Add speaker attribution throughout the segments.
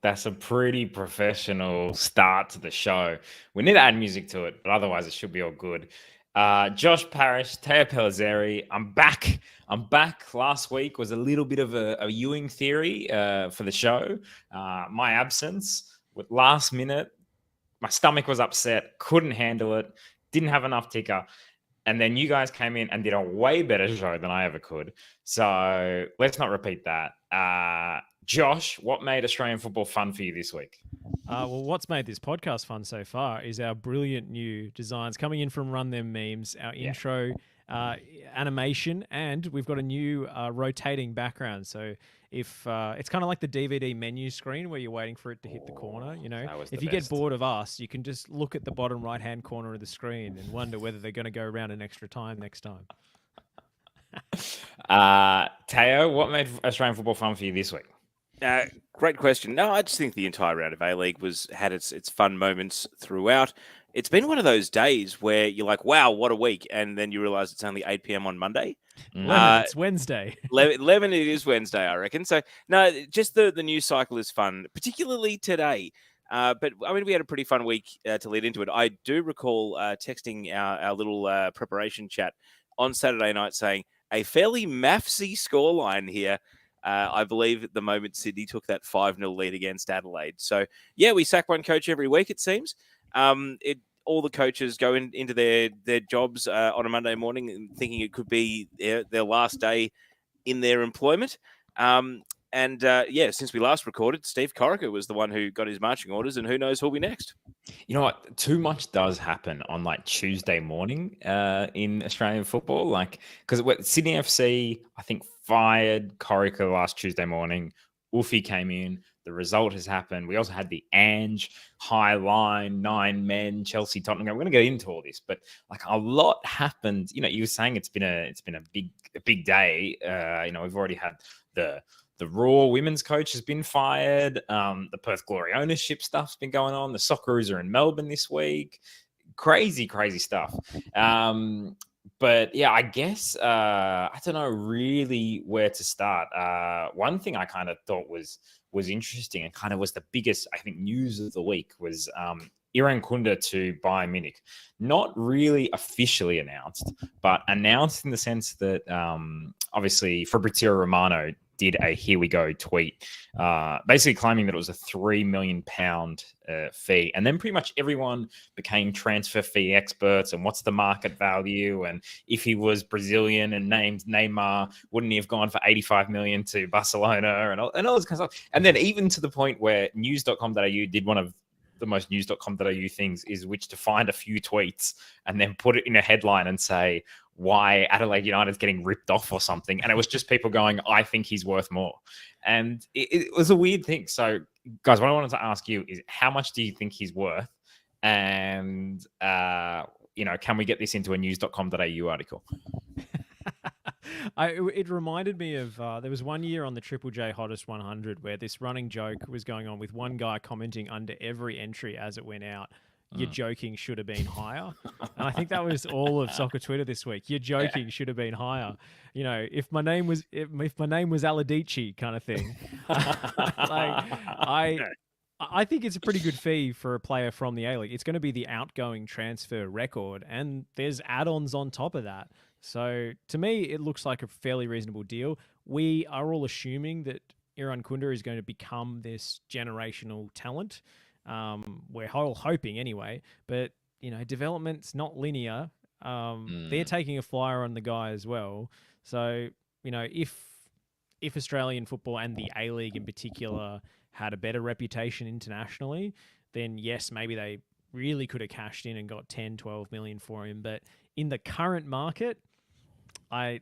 Speaker 1: That's a pretty professional start to the show. We need to add music to it, but otherwise it should be all good. Josh Parish, Teo Pellizzeri, I'm back. I'm back. Last week was a little bit of a Ewing theory for the show. My absence with last minute, my stomach was upset, couldn't handle it, didn't have enough ticker. And then you guys came in and did a way better show than I ever could. So let's not repeat that. Josh, what made Australian football fun for you this week?
Speaker 2: Well, what's made this podcast fun so far is our brilliant new designs coming in from Run Them Memes, our intro animation, and we've got a new rotating background. So if it's kind of like the DVD menu screen where you're waiting for it to hit the corner, if you get bored of us, you can just look at the bottom right-hand corner of the screen and wonder whether they're going to go around an extra time next time.
Speaker 1: Teo, what made Australian football fun for you this week?
Speaker 3: Great question. No, I just think the entire round of A-League had its fun moments throughout. It's been one of those days where you're like, wow, what a week. And then you realize it's only 8 p.m. on Monday.
Speaker 2: It's Wednesday.
Speaker 3: 11, it is Wednesday, I reckon. So, no, just the news cycle is fun, particularly today. But, I mean, we had a pretty fun week to lead into it. I do recall texting our little preparation chat on Saturday night saying, a fairly mathsy scoreline here. I believe at the moment Sydney took that 5-0 lead against Adelaide. So, yeah, we sack one coach every week, it seems. All the coaches go into their jobs on a Monday morning thinking it could be their last day in their employment. Since we last recorded, Steve Corica was the one who got his marching orders, and who knows who'll be next.
Speaker 1: You know what? Too much does happen on like Tuesday morning in Australian football. Because Sydney FC, I think, fired Corica last Tuesday morning. Ufuk came in. The result has happened. We also had the Ange high line, 9 men, Chelsea, Tottenham. We're going to get into all this, but like a lot happened. You were saying it's been a big day. We've already had the Raw women's coach has been fired. The Perth Glory ownership stuff's been going on. The Socceroos are in Melbourne this week. Crazy stuff. But yeah, I guess I don't know really where to start. One thing I kind of thought was interesting and kind of was the biggest, I think, news of the week was Iran Kunda to Bayern Munich. Not really officially announced, but announced in the sense that obviously Fabrizio Romano did a "here we go" tweet, basically claiming that it was a £3 million fee, and then pretty much everyone became transfer fee experts and what's the market value, and if he was Brazilian and named Neymar, wouldn't he have gone for 85 million to Barcelona and all this kind of stuff, and then even to the point where news.com.au did one of the most news.com.au things is which to find a few tweets and then put it in a headline and say why Adelaide United's getting ripped off or something. And it was just people going, I think he's worth more. And it was a weird thing. So, guys, what I wanted to ask you is how much do you think he's worth? And, can we get this into a news.com.au article?
Speaker 2: It reminded me of there was one year on the Triple J Hottest 100 where this running joke was going on with one guy commenting under every entry as it went out, "You're joking, should have been higher." And I think that was all of soccer Twitter this week. "You're joking, should have been higher." If my name was Aladici kind of thing. I think it's a pretty good fee for a player from the A-League. It's going to be the outgoing transfer record, and there's add-ons on top of that. So to me, it looks like a fairly reasonable deal. We are all assuming that Iran Kunda is going to become this generational talent. We're all hoping anyway, but development's not linear. They're taking a flyer on the guy as well. So, if Australian football and the A-League in particular had a better reputation internationally, then yes, maybe they really could have cashed in and got 10, 12 million for him. But in the current market, I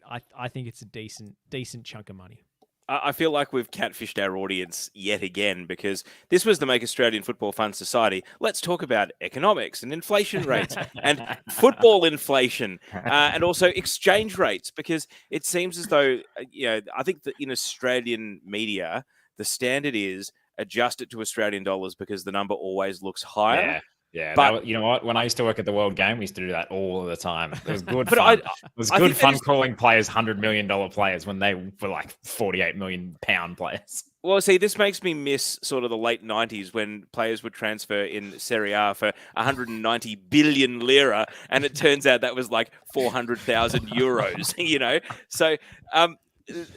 Speaker 2: think it's a decent chunk of money.
Speaker 3: I feel like we've catfished our audience yet again because this was the Make Australian Football Fun Society. Let's talk about economics and inflation rates and football inflation and also exchange rates, because it seems as though, I think that in Australian media, the standard is adjust it to Australian dollars because the number always looks higher.
Speaker 1: Yeah,
Speaker 3: But
Speaker 1: you know what? When I used to work at the World Game, we used to do that all the time. It was good
Speaker 3: but
Speaker 1: fun. It was
Speaker 3: I
Speaker 1: good
Speaker 3: think that
Speaker 1: fun
Speaker 3: is
Speaker 1: calling players $100 million players when they were like 48 million pound players.
Speaker 3: Well, see, this makes me miss sort of the late 90s when players would transfer in Serie A for 190 billion lira, and it turns out that was like 400,000 euros, you know? So, um,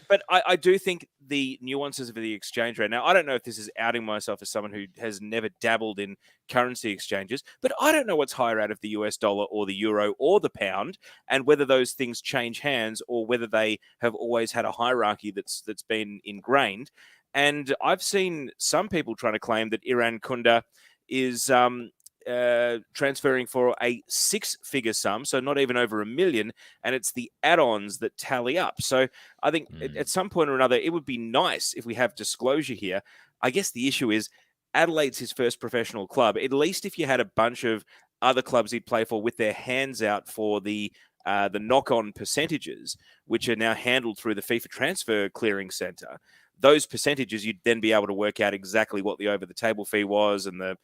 Speaker 3: but I do think the nuances of the exchange rate. Now, I don't know if this is outing myself as someone who has never dabbled in currency exchanges, but I don't know what's higher out of the US dollar or the euro or the pound, and whether those things change hands or whether they have always had a hierarchy that's been ingrained. And I've seen some people trying to claim that Iran Kunda is transferring for a six-figure sum, so not even over $1 million, and it's the add-ons that tally up. So I think at some point or another, it would be nice if we have disclosure here. I guess the issue is Adelaide's his first professional club. At least if you had a bunch of other clubs he'd play for with their hands out for the knock-on percentages, which are now handled through the FIFA Transfer Clearing Centre. Those percentages, you'd then be able to work out exactly what the over-the-table fee was and the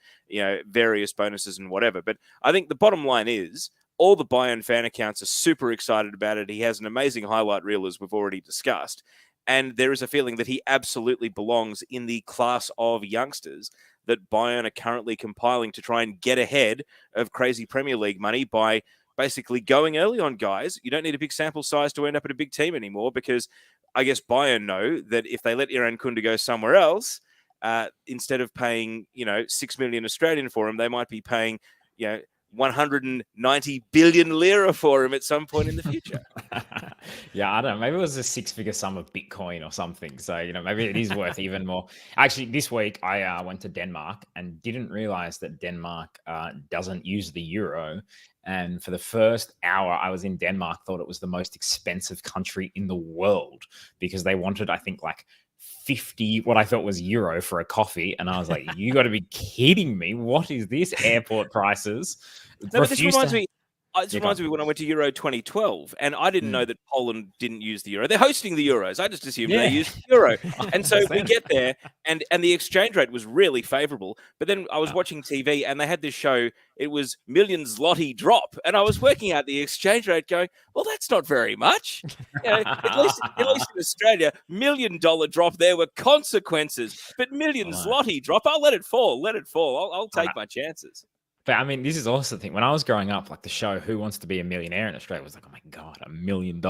Speaker 3: various bonuses and whatever. But I think the bottom line is all the Bayern fan accounts are super excited about it. He has an amazing highlight reel, as we've already discussed. And there is a feeling that he absolutely belongs in the class of youngsters that Bayern are currently compiling to try and get ahead of crazy Premier League money by basically going early on guys. You don't need a big sample size to end up at a big team anymore, because I guess Bayern know that if they let Iran Kunda go somewhere else, instead of paying 6 million Australian for him, they might be paying 190 billion lira for him at some point in the future.
Speaker 1: Yeah, I don't know. Maybe it was a six-figure sum of Bitcoin or something. So, maybe it is worth even more. Actually, this week I went to Denmark and didn't realize that Denmark doesn't use the euro. And for the first hour I was in Denmark, thought it was the most expensive country in the world because they wanted, I think, like 50 what I thought was euro for a coffee. And I was like, you got to be kidding me. What is this? Airport prices.
Speaker 3: No, but this reminds me. This reminds me when I went to Euro 2012, and I didn't know that Poland didn't use the euro. They're hosting the Euros. I just assumed they used the euro. And so we get there, and the exchange rate was really favorable. But then I was watching TV, and they had this show. It was million zloty drop, and I was working out the exchange rate, going, "Well, that's not very much. At least in Australia, $1 million drop there were consequences, but million zloty drop, I'll let it fall. Let it fall. I'll take my chances."
Speaker 1: But I mean, this is also the thing. When I was growing up, like the show Who Wants to Be a Millionaire in Australia was like, oh my God, $1 million.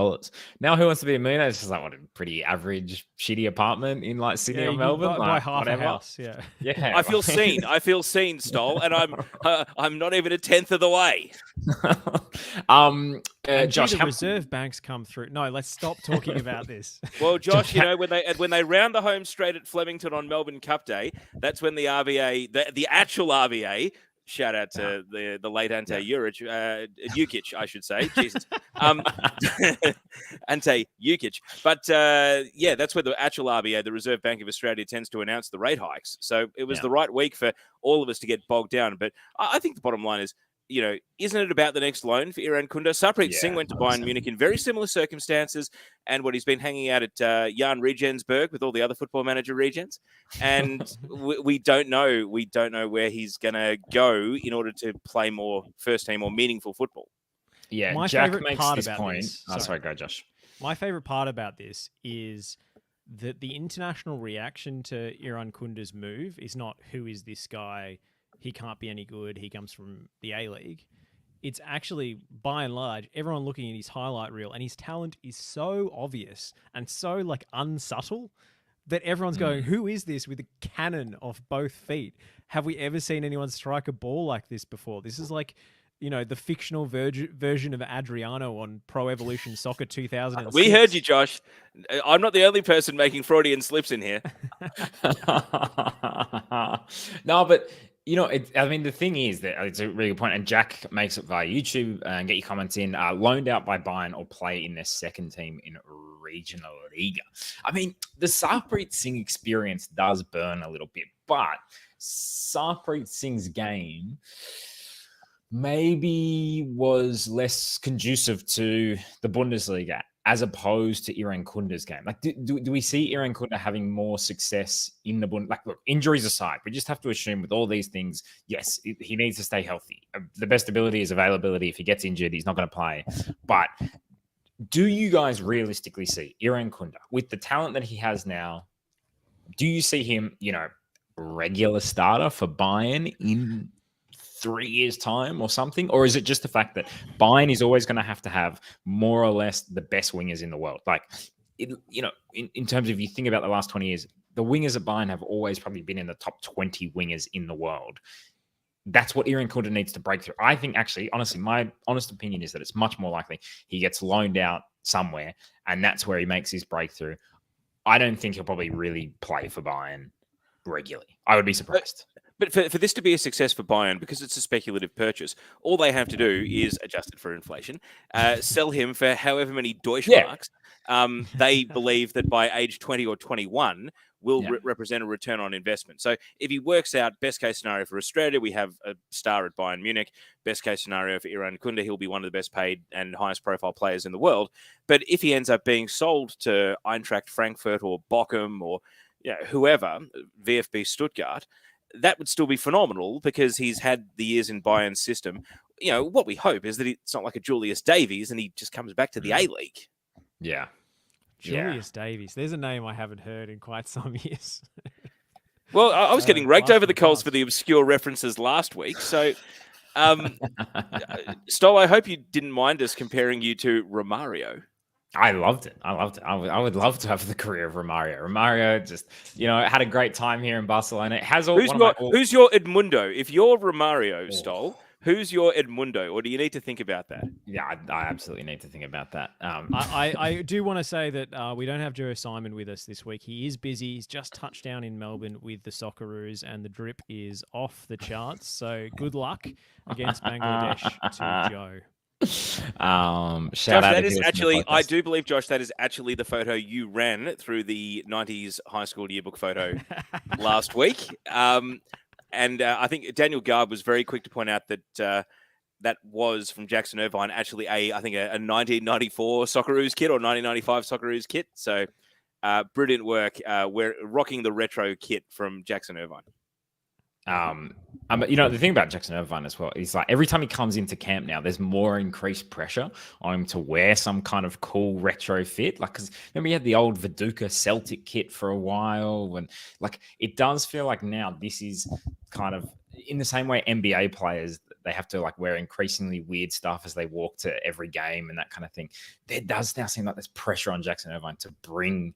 Speaker 1: Now Who Wants to Be a Millionaire is just like, what, a pretty average, shitty apartment in like Sydney or Melbourne?
Speaker 2: Buy half a house,
Speaker 1: Yeah.
Speaker 3: I feel seen. I feel seen, Stoll, and I'm not even a tenth of the way.
Speaker 1: Josh,
Speaker 2: the reserve banks come through. No, let's stop talking about this.
Speaker 3: Well, Josh, when they round the home straight at Flemington on Melbourne Cup Day, that's when the RBA, the actual RBA. Shout out to the late Ante Jukic, I should say. Jesus. Ante Jukic. But that's where the actual RBA, the Reserve Bank of Australia, tends to announce the rate hikes. So it was the right week for all of us to get bogged down. But I think the bottom line is, isn't it about the next loan for Iran Kunda? Sarpreet Singh went to Bayern Munich in very similar circumstances, and he's been hanging out at Jan Regensburg with all the other football manager regens, and we don't know where he's going to go in order to play more first team or meaningful football.
Speaker 1: Yeah,
Speaker 2: my
Speaker 1: Jack
Speaker 2: favorite
Speaker 1: makes
Speaker 2: part
Speaker 1: this
Speaker 2: about
Speaker 1: point.
Speaker 2: this.
Speaker 1: Sorry, go, Josh.
Speaker 2: My favorite part about this is that the international reaction to Iran Kunda's move is not who is this guy. He can't be any good. He comes from the A-League. It's actually, by and large, everyone looking at his highlight reel, and his talent is so obvious and so like unsubtle that everyone's going, who is this with a cannon of both feet? Have we ever seen anyone strike a ball like this before? This is like, the fictional version of Adriano on Pro Evolution Soccer 2006.
Speaker 3: We heard you, Josh. I'm not the only person making Freudian slips in here.
Speaker 1: No, but the thing is that it's a really good point, and Jack makes it via YouTube. And get your comments in. Loaned out by Bayern or play in their second team in regional Liga. I mean, the Sarpreet Singh experience does burn a little bit, but Sarpreet Singh's game maybe was less conducive to the Bundesliga as opposed to Iran Kunda's game? Like, do we see Iran Kunda having more success in the Bund? Like, look, injuries aside, we just have to assume with all these things, yes, he needs to stay healthy. The best ability is availability. If he gets injured, he's not going to play. But do you guys realistically see Iran Kunda with the talent that he has now? Do you see him, regular starter for Bayern in 3 years' time or something? Or is it just the fact that Bayern is always going to have more or less the best wingers in the world? Like, in terms of, you think about the last 20 years, the wingers at Bayern have always probably been in the top 20 wingers in the world. That's what Iran Kunda needs to break through. I think, actually, honestly, my honest opinion is that it's much more likely he gets loaned out somewhere and that's where he makes his breakthrough. I don't think he'll probably really play for Bayern regularly. I would be surprised.
Speaker 3: But for this to be a success for Bayern, because it's a speculative purchase, all they have to do is, adjusted for inflation, sell him for however many Deutschmarks. They believe that by age 20 or 21 will represent a return on investment. So if he works out, best case scenario for Australia, we have a star at Bayern Munich. Best case scenario for Iran Kunda, he'll be one of the best paid and highest profile players in the world. But if he ends up being sold to Eintracht Frankfurt or Bochum or whoever, VfB Stuttgart, that would still be phenomenal because he's had the years in Bayern's system. What we hope is that it's not like a Julius Davies and he just comes back to the A-League.
Speaker 1: Yeah.
Speaker 2: Julius Davies. There's a name I haven't heard in quite some years.
Speaker 3: Well, I was getting raked over the coals for the obscure references last week. So, Stoll, I hope you didn't mind us comparing you to Romario.
Speaker 1: I loved it. I would love to have the career of Romario. Romario just, had a great time here in Barcelona. It has all.
Speaker 3: Who's your Edmundo? If you're Romario, Stoll, who's your Edmundo? Or do you need to think about that?
Speaker 1: Yeah, I absolutely need to think about that.
Speaker 2: I do want to say that we don't have Joe Simon with us this week. He is busy. He's just touched down in Melbourne with the Socceroos, and the drip is off the charts. So good luck against Bangladesh to Joe.
Speaker 1: Shout
Speaker 3: Josh,
Speaker 1: out
Speaker 3: that is actually, I do believe, Josh, that is actually the photo you ran through the 90s high school yearbook photo last week. And I think Daniel Garb was very quick to point out that that was from Jackson Irvine, actually a 1994 Socceroos kit or 1995 Socceroos kit. So brilliant work. We're rocking the retro kit from Jackson Irvine.
Speaker 1: The thing about Jackson Irvine as well is, like, every time he comes into camp now, there's more increased pressure on him to wear some kind of cool retro fit. Like, because remember he had the old Viduka Celtic kit for a while, and like it does feel like now this is kind of in the same way NBA players, they have to like wear increasingly weird stuff as they walk to every game and that kind of thing. There does now seem like there's pressure on Jackson Irvine to bring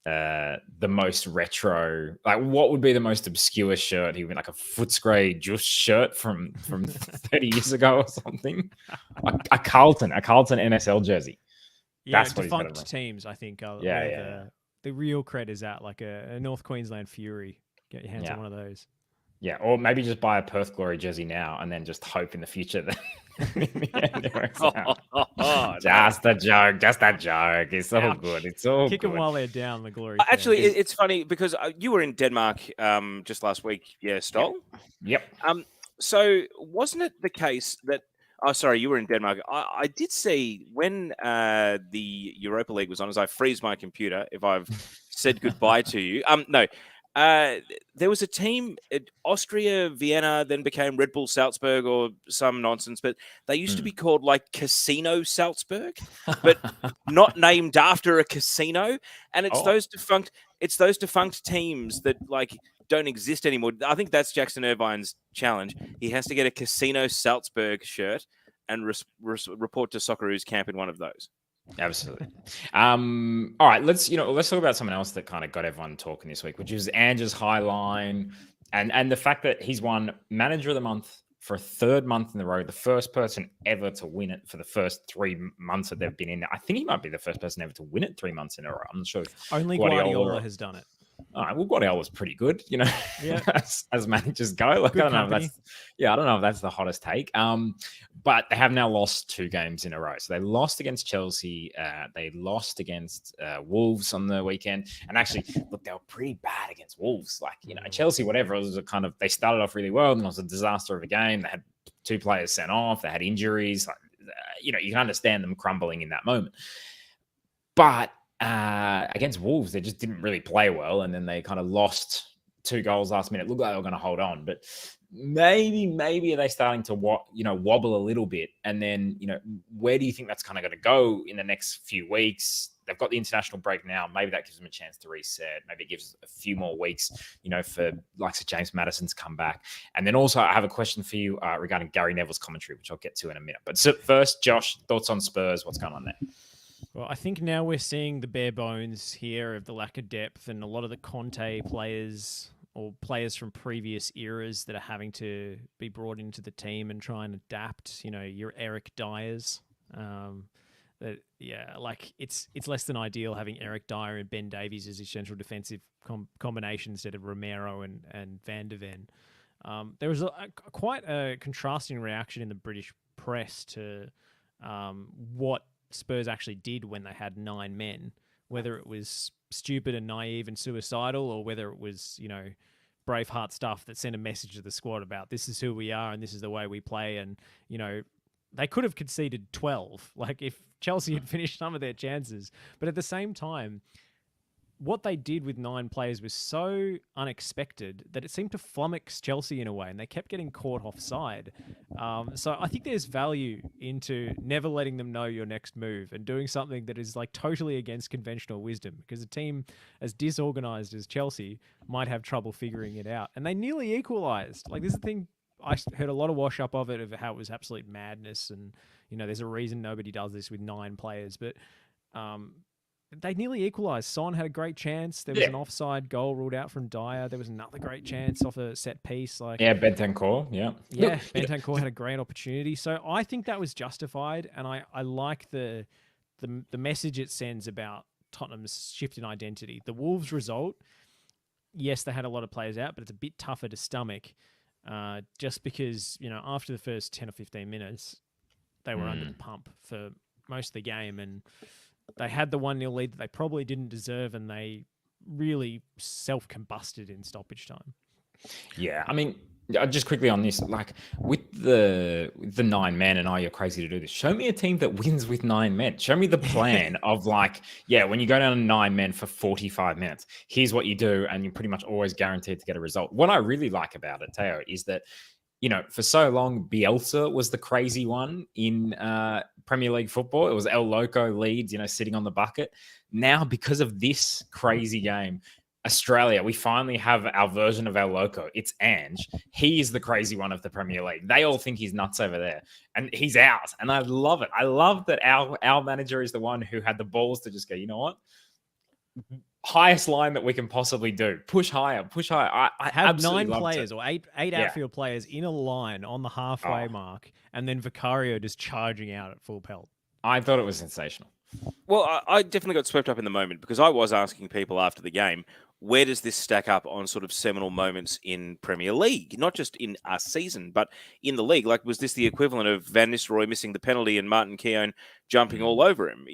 Speaker 1: the most retro, like what would be the most obscure shirt? He would like a Footscray Just shirt from 30 years ago or something. A Carlton NSL jersey.
Speaker 2: Yeah,
Speaker 1: that's what
Speaker 2: defunct teams, I think. The real cred is at, like a North Queensland Fury. Get your hands on one of those.
Speaker 1: Yeah, or maybe just buy a Perth Glory jersey now and then just hope in the future that just a joke. It's all good. It's all
Speaker 2: Kick
Speaker 1: good.
Speaker 2: them while they're down, the Glory.
Speaker 3: Actually, it's funny because you were in Denmark just last week, Stoll?
Speaker 1: Yep.
Speaker 3: So wasn't it the case that... Oh, sorry, you were in Denmark. I did see when the Europa League was on, as I freeze my computer if I've said goodbye to you. No. There was a team at Austria, Vienna, then became Red Bull Salzburg or some nonsense, but they used to be called like Casino Salzburg, but not named after a casino. And it's those defunct teams that like don't exist anymore. I think that's Jackson Irvine's challenge. He has to get a Casino Salzburg shirt and report to Socceroos camp in one of those.
Speaker 1: Absolutely. All right, let's talk about something else that kind of got everyone talking this week, which is Ange's high line and the fact that he's won Manager of the Month for a third month in a row, the first person ever to win it for the first 3 months that they've been in. I think he might be the first person ever to win it 3 months in a row. I'm not sure if
Speaker 2: only Guardiola has done it.
Speaker 1: All right, well, Guardiola's pretty good, as managers go. Like,
Speaker 2: Good
Speaker 1: I don't
Speaker 2: company.
Speaker 1: know if that's the hottest take. But they have now lost 2 games in a row. So they lost against Chelsea. They lost against Wolves on the weekend. And actually, look, they were pretty bad against Wolves. Like, Chelsea, whatever, it was a kind of, they started off really well and it was a disaster of a game. They had 2 players sent off. They had injuries. Like, you can understand them crumbling in that moment. But against Wolves, they just didn't really play well, and then they kind of lost 2 goals last minute. Looked like they were going to hold on, but maybe are they starting to wobble a little bit? And then where do you think that's kind of going to go in the next few weeks? They've got the international break now. Maybe that gives them a chance to reset. Maybe it gives a few more weeks, for likes of James Maddison to come back. And then also, I have a question for you regarding Gary Neville's commentary, which I'll get to in a minute. But so first, Josh, thoughts on Spurs? What's going on there?
Speaker 2: Well, I think now we're seeing the bare bones here of the lack of depth and a lot of the Conte players or players from previous eras that are having to be brought into the team and try and adapt. Your Eric Dyers. It's less than ideal having Eric Dyer and Ben Davies as his central defensive combination instead of Romero and Van de Ven. There was quite a contrasting reaction in the British press to what Spurs actually did when they had 9 men, whether it was stupid and naive and suicidal or whether it was, Braveheart stuff that sent a message to the squad about this is who we are and this is the way we play. And, they could have conceded 12, like if Chelsea had finished some of their chances. But at the same time, what they did with 9 players was so unexpected that it seemed to flummox Chelsea in a way, and they kept getting caught offside. So I think there's value into never letting them know your next move and doing something that is like totally against conventional wisdom, because a team as disorganized as Chelsea might have trouble figuring it out. And they nearly equalized. Like, this is the thing, I heard a lot of wash up of it, of how it was absolute madness, and there's a reason nobody does this with 9 players, but they nearly equalised. Son had a great chance. There was an offside goal ruled out from Dyer. There was another great chance off a set piece.
Speaker 1: Bentancur.
Speaker 2: Bentancur had a great opportunity. So I think that was justified, and I like the message it sends about Tottenham's shift in identity. The Wolves result, yes, they had a lot of players out, but it's a bit tougher to stomach, just because after the first 10 or 15 minutes, they were under the pump for most of the game, and they had the 1-0 lead that they probably didn't deserve, and they really self-combusted in stoppage time.
Speaker 1: Yeah, I mean, just quickly on this, like with the 9 men, and you're crazy to do this. Show me a team that wins with 9 men. Show me the plan of when you go down to 9 men for 45 minutes, here's what you do, and you're pretty much always guaranteed to get a result. What I really like about it, Teo, is that for so long, Bielsa was the crazy one in Premier League football. It was El Loco Leeds, sitting on the bucket. Now, because of this crazy game, Australia, we finally have our version of El Loco. It's Ange. He is the crazy one of the Premier League. They all think he's nuts over there, and he's out. And I love it. I love that our manager is the one who had the balls to just go, you know what? Highest line that we can possibly do. Push higher, push higher. I
Speaker 2: have 9 players or eight outfield players in a line on the halfway mark, and then Vicario just charging out at full pelt.
Speaker 1: I thought it was sensational.
Speaker 3: Well, I definitely got swept up in the moment, because I was asking people after the game, where does this stack up on sort of seminal moments in Premier League? Not just in our season, but in the league. Like, was this the equivalent of Van Nistelrooy missing the penalty and Martin Keown jumping all over him?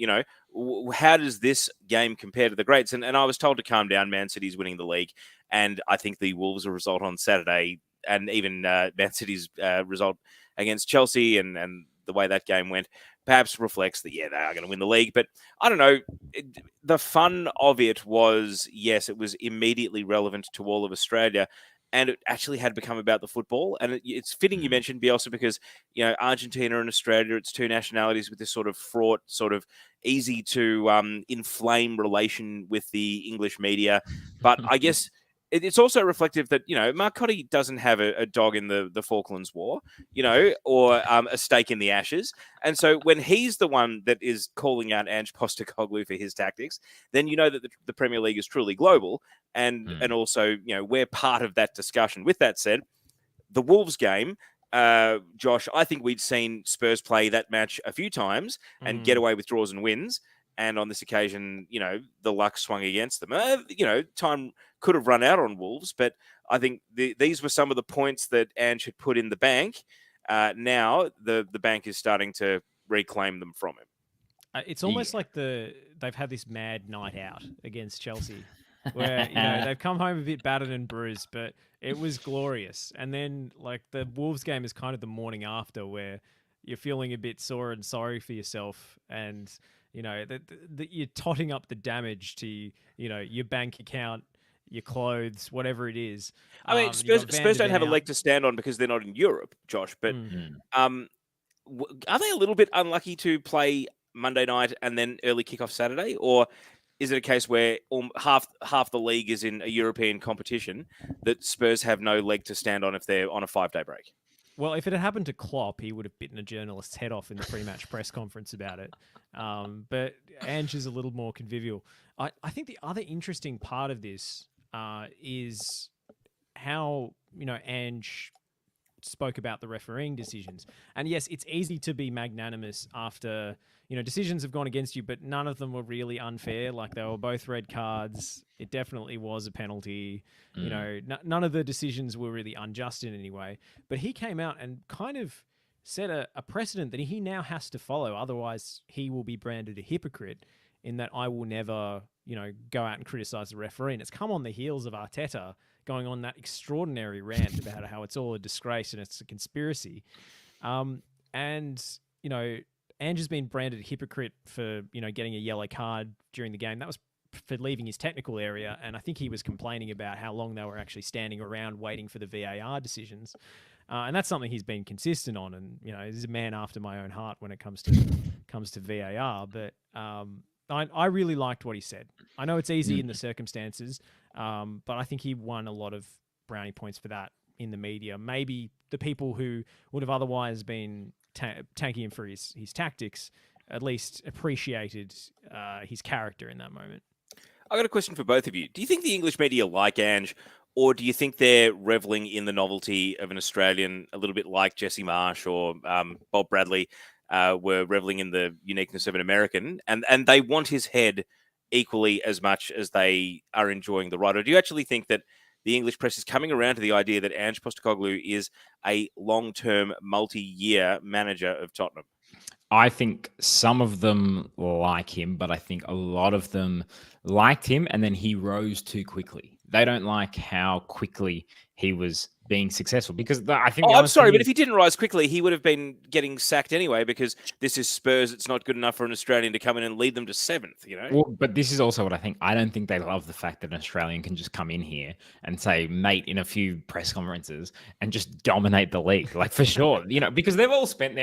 Speaker 3: How does this game compare to the greats? And I was told to calm down. Man City's winning the league, and I think the Wolves' result on Saturday, and even Man City's result against Chelsea, and the way that game went, perhaps reflects that, they are going to win the league. But I don't know. The fun of it was, yes, it was immediately relevant to all of Australia, and it actually had become about the football. And it's fitting you mentioned Bielsa, because, Argentina and Australia, it's 2 nationalities with this sort of fraught, sort of easy to inflame relation with the English media. But I guess it's also reflective that, Marcotti doesn't have a dog in the Falklands War, or a stake in the ashes. And so when he's the one that is calling out Ange Postecoglou for his tactics, then that the Premier League is truly global. And also, we're part of that discussion. With that said, the Wolves game, Josh, I think we'd seen Spurs play that match a few times and get away with draws and wins. And on this occasion, the luck swung against them. Time could have run out on Wolves, but I think these were some of the points that Ange had put in the bank. Now the bank is starting to reclaim them from him.
Speaker 2: It's almost like they've had this mad night out against Chelsea, where they've come home a bit battered and bruised, but it was glorious. And then like the Wolves game is kind of the morning after, where you're feeling a bit sore and sorry for yourself, and that you're totting up the damage to your bank account, your clothes, whatever it is.
Speaker 3: I mean,
Speaker 2: You got Van
Speaker 3: Spurs
Speaker 2: der
Speaker 3: don't have a
Speaker 2: Ven out.
Speaker 3: leg to stand on because they're not in Europe, Josh. But
Speaker 2: Mm.
Speaker 3: um, are they a little bit unlucky to play Monday night and then early kickoff Saturday, or is it a case where half the league is in a European competition that Spurs have no leg to stand on if they're on a 5-day break?
Speaker 2: Well, if it had happened to Klopp, he would have bitten a journalist's head off in the pre-match press conference about it. But Ange is a little more convivial. I think the other interesting part of this is how Ange spoke about the refereeing decisions. And yes, it's easy to be magnanimous after decisions have gone against you, but none of them were really unfair. Like, they were both red cards. It definitely was a penalty. None of the decisions were really unjust in any way. But he came out and kind of set a precedent that he now has to follow. Otherwise, he will be branded a hypocrite in that I will never, go out and criticize the referee. And it's come on the heels of Arteta going on that extraordinary rant about how it's all a disgrace and it's a conspiracy. Ange has been branded a hypocrite for, getting a yellow card during the game. That was for leaving his technical area. And I think he was complaining about how long they were actually standing around waiting for the VAR decisions. And that's something he's been consistent on. And, he's a man after my own heart when it comes to VAR. But I really liked what he said. I know it's easy in the circumstances, but I think he won a lot of brownie points for that in the media. Maybe the people who would have otherwise been tanking him for his tactics at least appreciated his character in that moment.
Speaker 3: I got a question for both of you. Do you think the English media like Ange, or do you think they're reveling in the novelty of an Australian, a little bit like Jesse Marsh or Bob Bradley were reveling in the uniqueness of an American, and they want his head equally as much as they are enjoying the ride? Or do you actually think that the English press is coming around to the idea that Ange Postecoglou is a long-term, multi-year manager of Tottenham?
Speaker 1: I think some of them like him, but I think a lot of them liked him and then he rose too quickly. They don't like how quickly he was being successful because I think.
Speaker 3: I'm sorry, but if he didn't rise quickly, he would have been getting sacked anyway because this is Spurs. It's not good enough for an Australian to come in and lead them to 7th,
Speaker 1: Well, but this is also what I think. I don't think they love the fact that an Australian can just come in here and say, mate, in a few press conferences and just dominate the league. Like, for sure, because they've all spent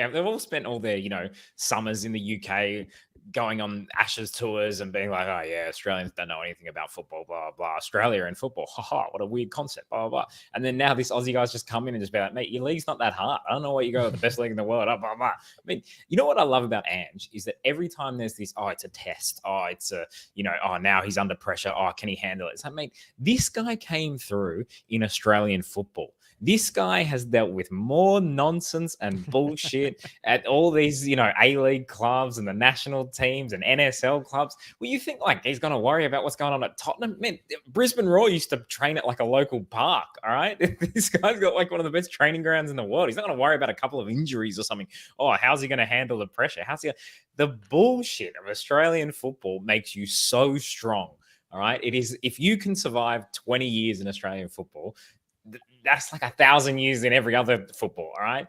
Speaker 1: all their, summers in the UK going on Ashes tours and being like, oh yeah, Australians don't know anything about football, blah, blah, blah. Australia and football, haha, what a weird concept, blah, blah, blah. And then now this Aussie guy's just come in and just be like, mate, your league's not that hard. I don't know why you go with the best league in the world, blah, blah, blah. I mean, you know what I love about Ange is that every time there's this, oh, it's a test, oh, it's a, oh, now he's under pressure, oh, can he handle it? It's like, mate, this guy came through in Australian football. This guy has dealt with more nonsense and bullshit at all these, A-League clubs and the national teams and NSL clubs. Well, you think like he's going to worry about what's going on at Tottenham? Man, Brisbane Roar used to train at like a local park, all right? This guy's got like one of the best training grounds in the world. He's not going to worry about a couple of injuries or something. Oh, how's he going to handle the pressure? The bullshit of Australian football makes you so strong, all right? It is, if you can survive 20 years in Australian football, that's like 1,000 years in every other football, all right?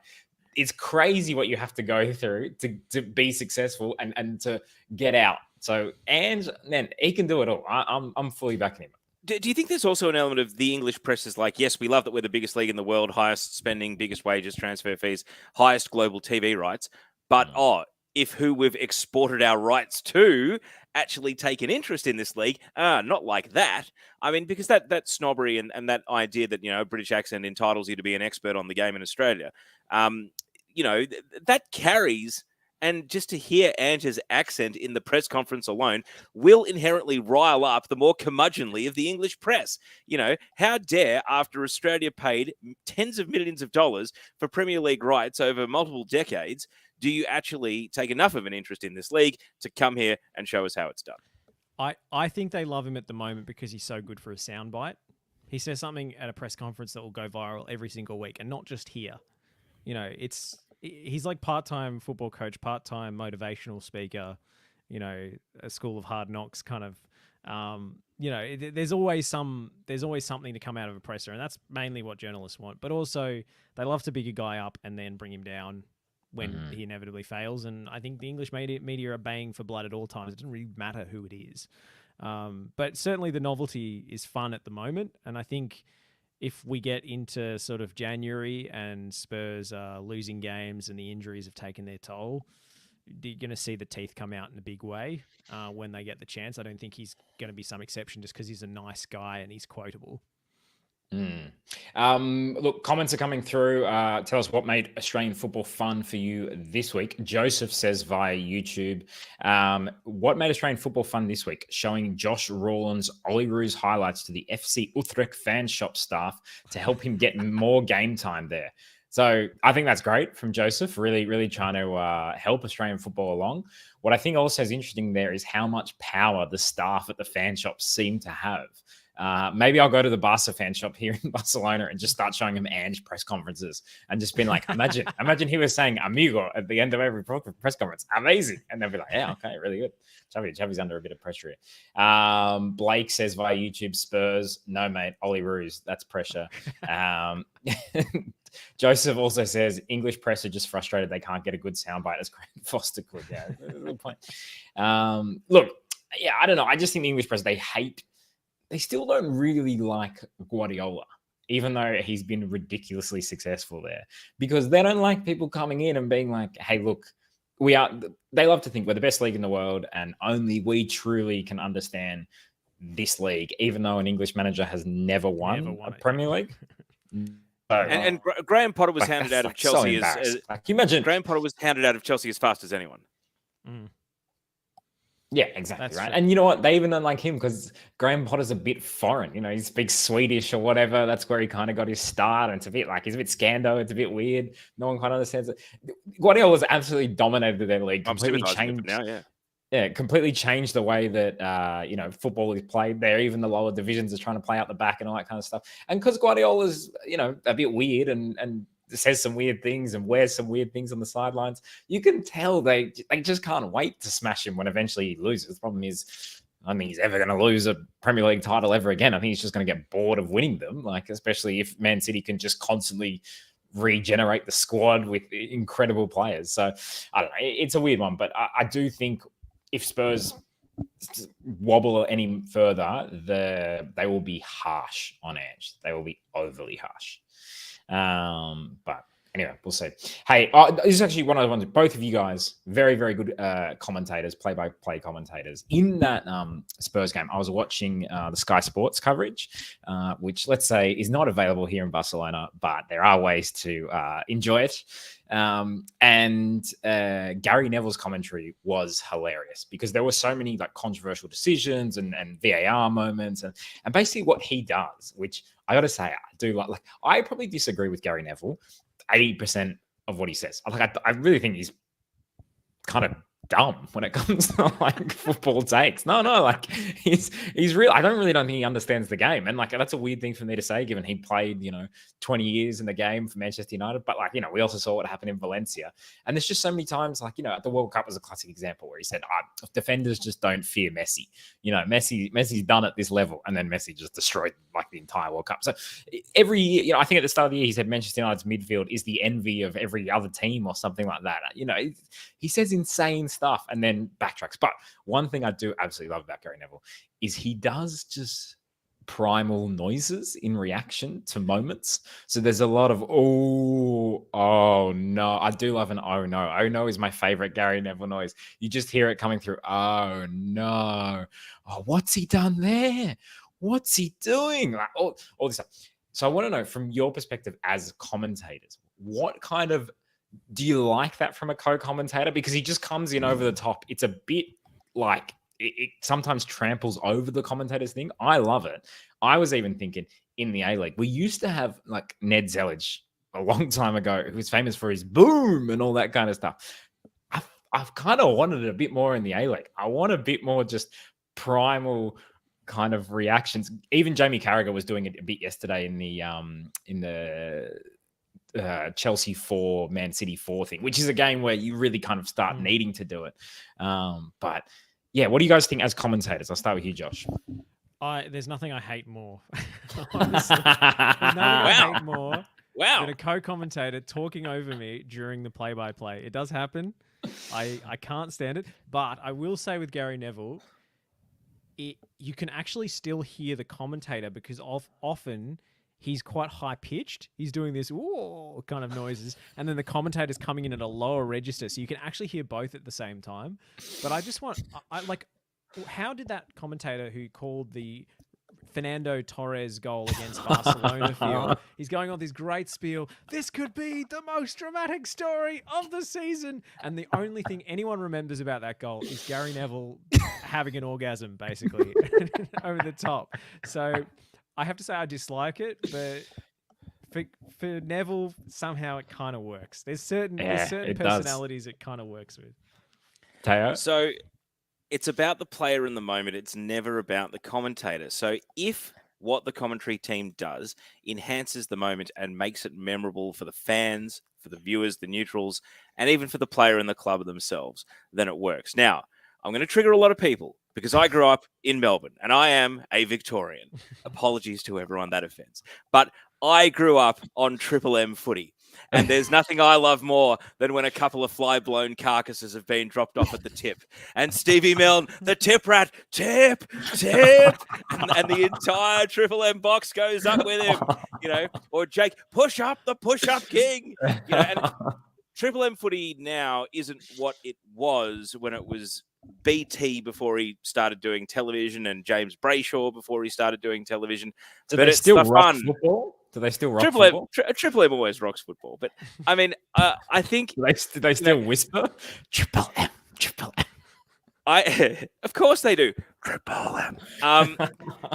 Speaker 1: It's crazy what you have to go through to be successful and to get out. So, and man, he can do it all. I'm fully backing him.
Speaker 3: Do you think there's also an element of the English press is like, yes, we love that we're the biggest league in the world, highest spending, biggest wages, transfer fees, highest global TV rights, but if who we've exported our rights to actually take an interest in this league, not like that. I mean, because that snobbery and that idea that, a British accent entitles you to be an expert on the game in Australia, that carries. And just to hear Ange's accent in the press conference alone will inherently rile up the more curmudgeonly of the English press. How dare, after Australia paid tens of millions of dollars for Premier League rights over multiple decades, do you actually take enough of an interest in this league to come here and show us how it's done?
Speaker 2: I think they love him at the moment because he's so good for a soundbite. He says something at a press conference that will go viral every single week, and not just here. He's like part-time football coach, part-time motivational speaker, a school of hard knocks kind of. There's always something to come out of a presser, and that's mainly what journalists want. But also, they love to big a guy up and then bring him down when he inevitably fails. And I think the English media are baying for blood at all times. It doesn't really matter who it is. But certainly the novelty is fun at the moment. And I think if we get into sort of January and Spurs are losing games and the injuries have taken their toll, you're going to see the teeth come out in a big way when they get the chance. I don't think he's going to be some exception just because he's a nice guy and he's quotable.
Speaker 1: Look, comments are coming through. Tell us what made Australian football fun for you this week. Joseph says via YouTube, what made Australian football fun this week? Showing Josh Rawlins Ollie Roos highlights to the FC Utrecht fan shop staff to help him get more game time there. So I think that's great from Joseph, really, really trying to help Australian football along. What I think also is interesting there is how much power the staff at the fan shops seem to have. Maybe I'll go to the Barca fan shop here in Barcelona and just start showing him Ange press conferences and just being like, imagine he was saying amigo at the end of every press conference. Amazing. And they'll be like, yeah, okay, really good. Xavi's under a bit of pressure here. Blake says via YouTube, Spurs. No, mate, Ollie Roos. That's pressure. Joseph also says English press are just frustrated they can't get a good soundbite as Grant Foster could. Yeah, good point. Look, yeah, I don't know. I just think the English press, they still don't really like Guardiola, even though he's been ridiculously successful there, because they don't like people coming in and being like, hey, look, they love to think we're the best league in the world and only we truly can understand this league, even though an English manager has never won a Premier League. So,
Speaker 3: and Graham Potter was handed out of Chelsea
Speaker 1: as you imagine.
Speaker 3: Graham Potter was handed out of Chelsea as fast as anyone.
Speaker 1: Yeah, exactly. That's right. True. And you know what? They even don't like him because Graham Potter's a bit foreign. You know, he speaks Swedish or whatever. That's where he kind of got his start. And it's a bit like, he's a bit scando. It's a bit weird. No one quite understands it. Guardiola's absolutely dominated their league. Completely changed. Now, yeah, completely changed the way that, football is played there. Even the lower divisions are trying to play out the back and all that kind of stuff. And because Guardiola's, a bit weird and says some weird things and wears some weird things on the sidelines, you can tell they just can't wait to smash him when eventually he loses. The problem is, I don't think he's ever going to lose a Premier League title ever again. I think he's just going to get bored of winning them, especially if Man City can just constantly regenerate the squad with incredible players. So, I don't know. It's a weird one, but I do think if Spurs wobble any further, they will be harsh on Ange. They will be overly harsh. But anyway, we'll see. Hey, this is actually one of the ones. Both of you guys, very, very good commentators, play-by-play commentators. In that Spurs game, I was watching the Sky Sports coverage, which, let's say, is not available here in Barcelona, but there are ways to enjoy it. And Gary Neville's commentary was hilarious because there were so many controversial decisions and VAR moments and basically what he does, which I got to say, I do like I probably disagree with Gary Neville 80% of what he says. I really think he's kind of dumb when it comes to football takes. No, he's real. I don't think he understands the game, and that's a weird thing for me to say, given he played 20 years in the game for Manchester United. But we also saw what happened in Valencia, and there's just so many times at the World Cup was a classic example where he said, defenders just don't fear Messi. Messi's done at this level, and then Messi just destroyed the entire World Cup. So every year, I think at the start of the year he said Manchester United's midfield is the envy of every other team or something like that. He says insane stuff and then backtracks. But one thing I do absolutely love about Gary Neville is he does just primal noises in reaction to moments. So there's a lot of oh no. I do love an oh no. Oh no is my favorite Gary Neville noise. You just hear it coming through. Oh no. Oh, what's he done there? What's he doing? All this stuff. So I want to know from your perspective as commentators, what kind of do you like that from a co-commentator? Because he just comes in over the top. It's a bit it sometimes tramples over the commentator's thing. I love it. I was even thinking in the A-League, we used to have Ned Zelic a long time ago, who was famous for his boom and all that kind of stuff. I've kind of wanted it a bit more in the A-League. I want a bit more just primal kind of reactions. Even Jamie Carragher was doing it a bit yesterday in the Chelsea 4, Man City 4 thing, which is a game where you really kind of start needing to do it. But yeah, what do you guys think as commentators? I'll start with you, Josh.
Speaker 2: There's nothing I hate more. Honestly, there's nothing I hate more
Speaker 3: Wow.
Speaker 2: than a co-commentator talking over me during the play-by-play. It does happen. I can't stand it. But I will say with Gary Neville, you can actually still hear the commentator because often he's quite high-pitched. He's doing this whoa kind of noises, and then the commentator's coming in at a lower register, so you can actually hear both at the same time. But I just want, how did that commentator who called the Fernando Torres goal against Barcelona feel? He's going on this great spiel. This could be the most dramatic story of the season. And the only thing anyone remembers about that goal is Gary Neville having an orgasm, basically, over the top. So I have to say I dislike it, but for Neville, somehow it kind of works. There's certain
Speaker 1: it
Speaker 2: personalities it kind of works with.
Speaker 1: Teo?
Speaker 3: So it's about the player in the moment. It's never about the commentator. So if what the commentary team does enhances the moment and makes it memorable for the fans, for the viewers, the neutrals, and even for the player and the club themselves, then it works. Now, I'm going to trigger a lot of people because I grew up in Melbourne and I am a Victorian. Apologies to everyone that offends. But I grew up on Triple M footy. And there's nothing I love more than when a couple of fly-blown carcasses have been dropped off at the tip. And Stevie Milne, the tip rat, tip, and the entire Triple M box goes up with him, or Jake, push up the push-up king, and Triple M footy now isn't what it was when it was BT before he started doing television and James Brayshaw before he started doing television.
Speaker 1: Do
Speaker 3: but
Speaker 1: they
Speaker 3: it's
Speaker 1: still
Speaker 3: the
Speaker 1: rock
Speaker 3: fun.
Speaker 1: football? Do they still rock
Speaker 3: Triple M,
Speaker 1: football?
Speaker 3: Triple M always rocks football. But I mean, I think
Speaker 1: Do they still whisper? Triple M, Triple M.
Speaker 3: Of course they do. Triple M.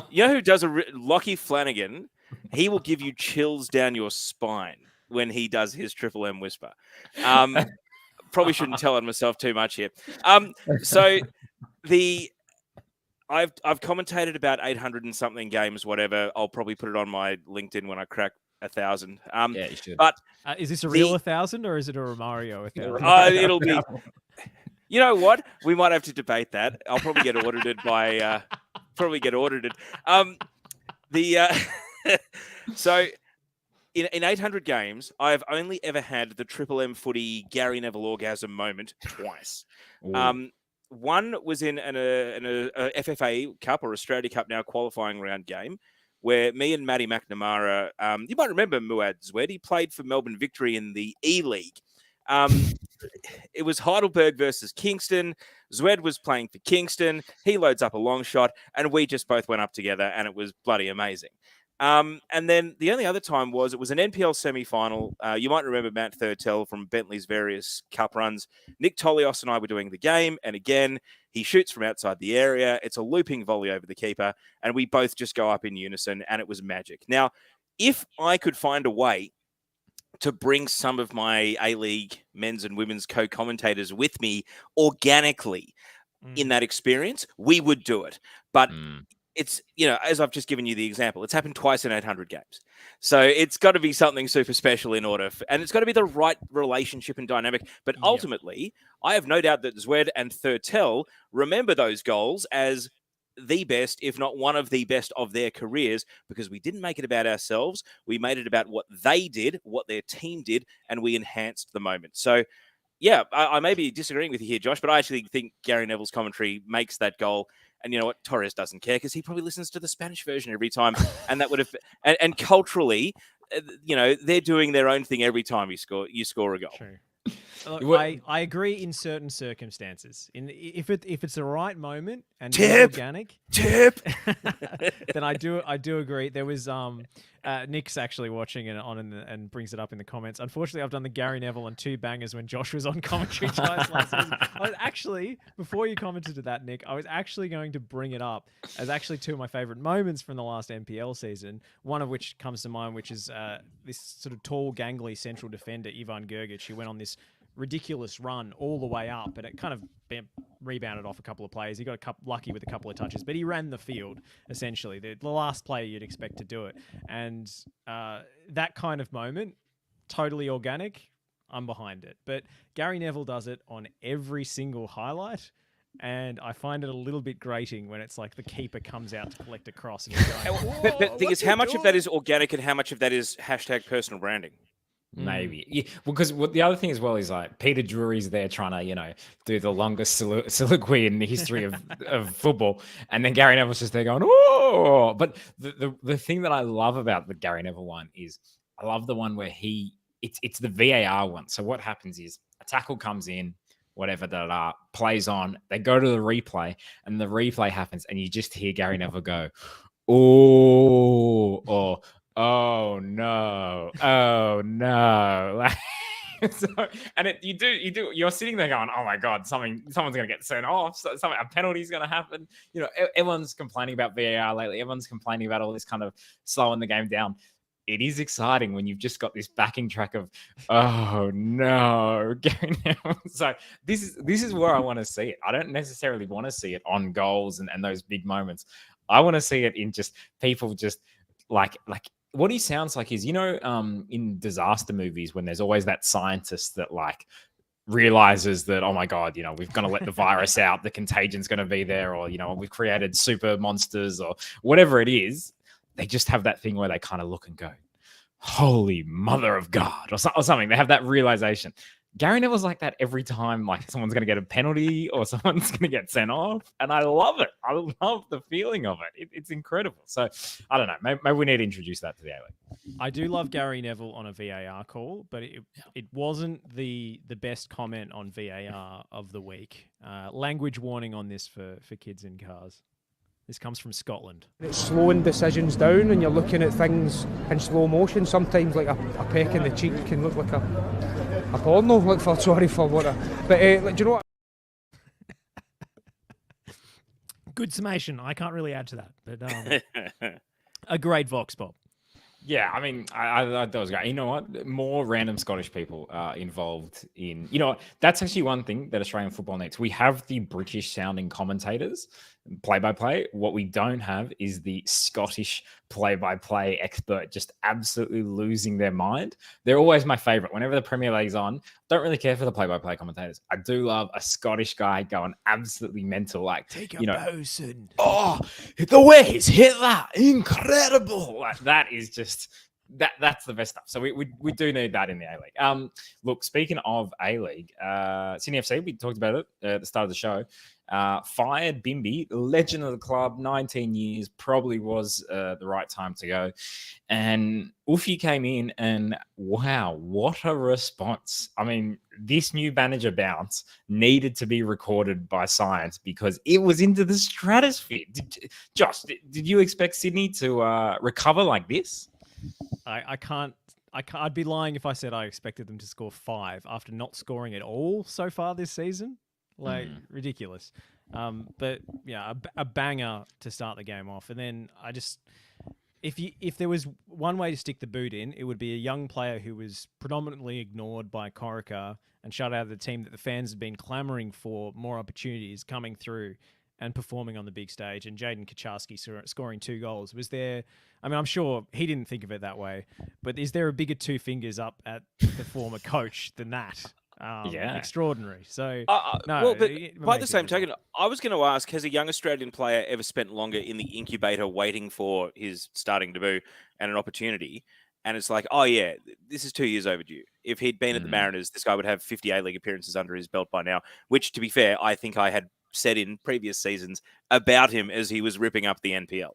Speaker 3: You know who does Lockie Flanagan? He will give you chills down your spine when he does his Triple M whisper. Probably shouldn't tell on myself too much here. So I've commentated about 800 and something games, whatever. I'll probably put it on my LinkedIn when I crack 1,000.
Speaker 1: Yeah, you should.
Speaker 3: But
Speaker 2: Is this a real 1,000 or is it a Romario 1,000?
Speaker 3: It'll be. You know what? We might have to debate that. I'll probably get audited by. So in 800 games, I've only ever had the Triple M footy Gary Neville orgasm moment twice. One was in an FFA Cup or Australia Cup now qualifying round game where me and Matty McNamara, you might remember Muad Zwed, he played for Melbourne Victory in the E-League. It was Heidelberg versus Kingston. Zwed was playing for Kingston. He loads up a long shot and we just both went up together and it was bloody amazing. And then the only other time it was an NPL semi-final. You might remember Matt Thurtell from Bentley's various cup runs. Nick Tolios and I were doing the game. And again, he shoots from outside the area. It's a looping volley over the keeper. And we both just go up in unison and it was magic. Now, if I could find a way to bring some of my A-League men's and women's co-commentators with me organically in that experience, we would do it. But it's, as I've just given you the example, it's happened twice in 800 games. So it's got to be something super special in order, and it's got to be the right relationship and dynamic. But ultimately, I have no doubt that Zwed and Thurtell remember those goals as the best, if not one of the best of their careers, because we didn't make it about ourselves. We made it about what they did, what their team did, and we enhanced the moment. So, yeah, I may be disagreeing with you here, Josh, but I actually think Gary Neville's commentary makes that goal. And you know what? Torres doesn't care because he probably listens to the Spanish version every time. And that would have, and culturally, they're doing their own thing every time you score a goal.
Speaker 2: True. Look, I agree in certain circumstances. If it's the right moment and organic, then I do agree. There was Nick's actually watching it and brings it up in the comments. Unfortunately, I've done the Gary Neville and two bangers when Josh was on commentary twice last season. I was actually, before you commented to that, Nick, I was actually going to bring it up as actually two of my favorite moments from the last NPL season. One of which comes to mind, which is this sort of tall, gangly central defender, Ivan Gergic, who went on this ridiculous run all the way up, and it kind of rebounded off a couple of players. He got lucky with a couple of touches, but he ran the field, essentially. The last player you'd expect to do it. And that kind of moment, totally organic, I'm behind it. But Gary Neville does it on every single highlight, And I find it a little bit grating when it's like the keeper comes out to collect a cross and he's going,
Speaker 3: But the thing
Speaker 2: what's
Speaker 3: is, how
Speaker 2: he
Speaker 3: much of that
Speaker 2: doing?"
Speaker 3: is organic and how much of that is hashtag personal branding?
Speaker 1: Maybe. Yeah, because what the other thing as well is like Peter Drury's there trying to, do the longest soliloquy in the history of football. And then Gary Neville's just there going, oh. But the thing that I love about the Gary Neville one is I love the one where it's the VAR one. So what happens is a tackle comes in, whatever, plays on, they go to the replay, and the replay happens, and you just hear Gary Neville go, oh, or oh no, oh no. So, and you're sitting there going, oh my God, someone's going to get sent off. A penalty's going to happen. Everyone's complaining about VAR lately. Everyone's complaining about all this kind of slowing the game down. It is exciting when you've just got this backing track of, oh no, Gary Neville. So this is where I want to see it. I don't necessarily want to see it on goals and those big moments. I want to see it in just people just like what he sounds like is, in disaster movies when there's always that scientist that like realizes that, oh my God, we've got to let the virus out, the contagion's going to be there, or, we've created super monsters or whatever it is. They just have that thing where they kind of look and go, holy mother of God, or something. They have that realization. Gary Neville's like that every time, like someone's going to get a penalty or someone's going to get sent off. And I love it. I love the feeling of it. It's incredible. So I don't know. Maybe we need to introduce that to the A-League.
Speaker 2: I do love Gary Neville on a VAR call, but it wasn't the best comment on VAR of the week. Language warning on this for kids in cars. This comes from Scotland.
Speaker 4: It's slowing decisions down and you're looking at things in slow motion. Sometimes like a peck in the cheek can look like a porno. Like sorry for what but do you know what?
Speaker 2: Good summation. I can't really add to that, but a great vox pop.
Speaker 1: Yeah, I mean, I thought that was great. You know what? More random Scottish people involved in, that's actually one thing that Australian football needs. We have the British sounding commentators, play-by-play. What we don't have is the Scottish play-by-play expert just absolutely losing their mind. They're always my favorite. Whenever the Premier League's on, don't really care for the play-by-play commentators. I do love a Scottish guy going absolutely mental, like,
Speaker 2: take a bosun.
Speaker 1: Oh, the way he's hit that, incredible. Like, that is just that's the best stuff. So we do need that in the A-League. Look, speaking of A-League, Sydney FC, we talked about it at the start of the show. Fired Bimby, legend of the club, 19 years, probably was the right time to go. And Ufuk came in and wow, what a response. I mean, this new manager bounce needed to be recorded by science because it was into the stratosphere. Josh, did you expect Sydney to recover like this?
Speaker 2: I'd be lying if I said I expected them to score 5 after not scoring at all so far this season. Like, ridiculous. But yeah, a banger to start the game off. And then if there was one way to stick the boot in, it would be a young player who was predominantly ignored by Corica and shut out of the team that the fans have been clamoring for more opportunities coming through and performing on the big stage. And Jaden Kucharski scoring 2 goals. Was there, I mean, I'm sure he didn't think of it that way, but is there a bigger 2 fingers up at the former coach than that? Extraordinary. So, no.
Speaker 3: Well, but by the same token, I was going to ask, has a young Australian player ever spent longer in the incubator waiting for his starting debut and an opportunity? And it's like, oh yeah, this is 2 years overdue. If he'd been at the Mariners, this guy would have 50 A-League appearances under his belt by now, which, to be fair, I think I had said in previous seasons about him as he was ripping up the NPL.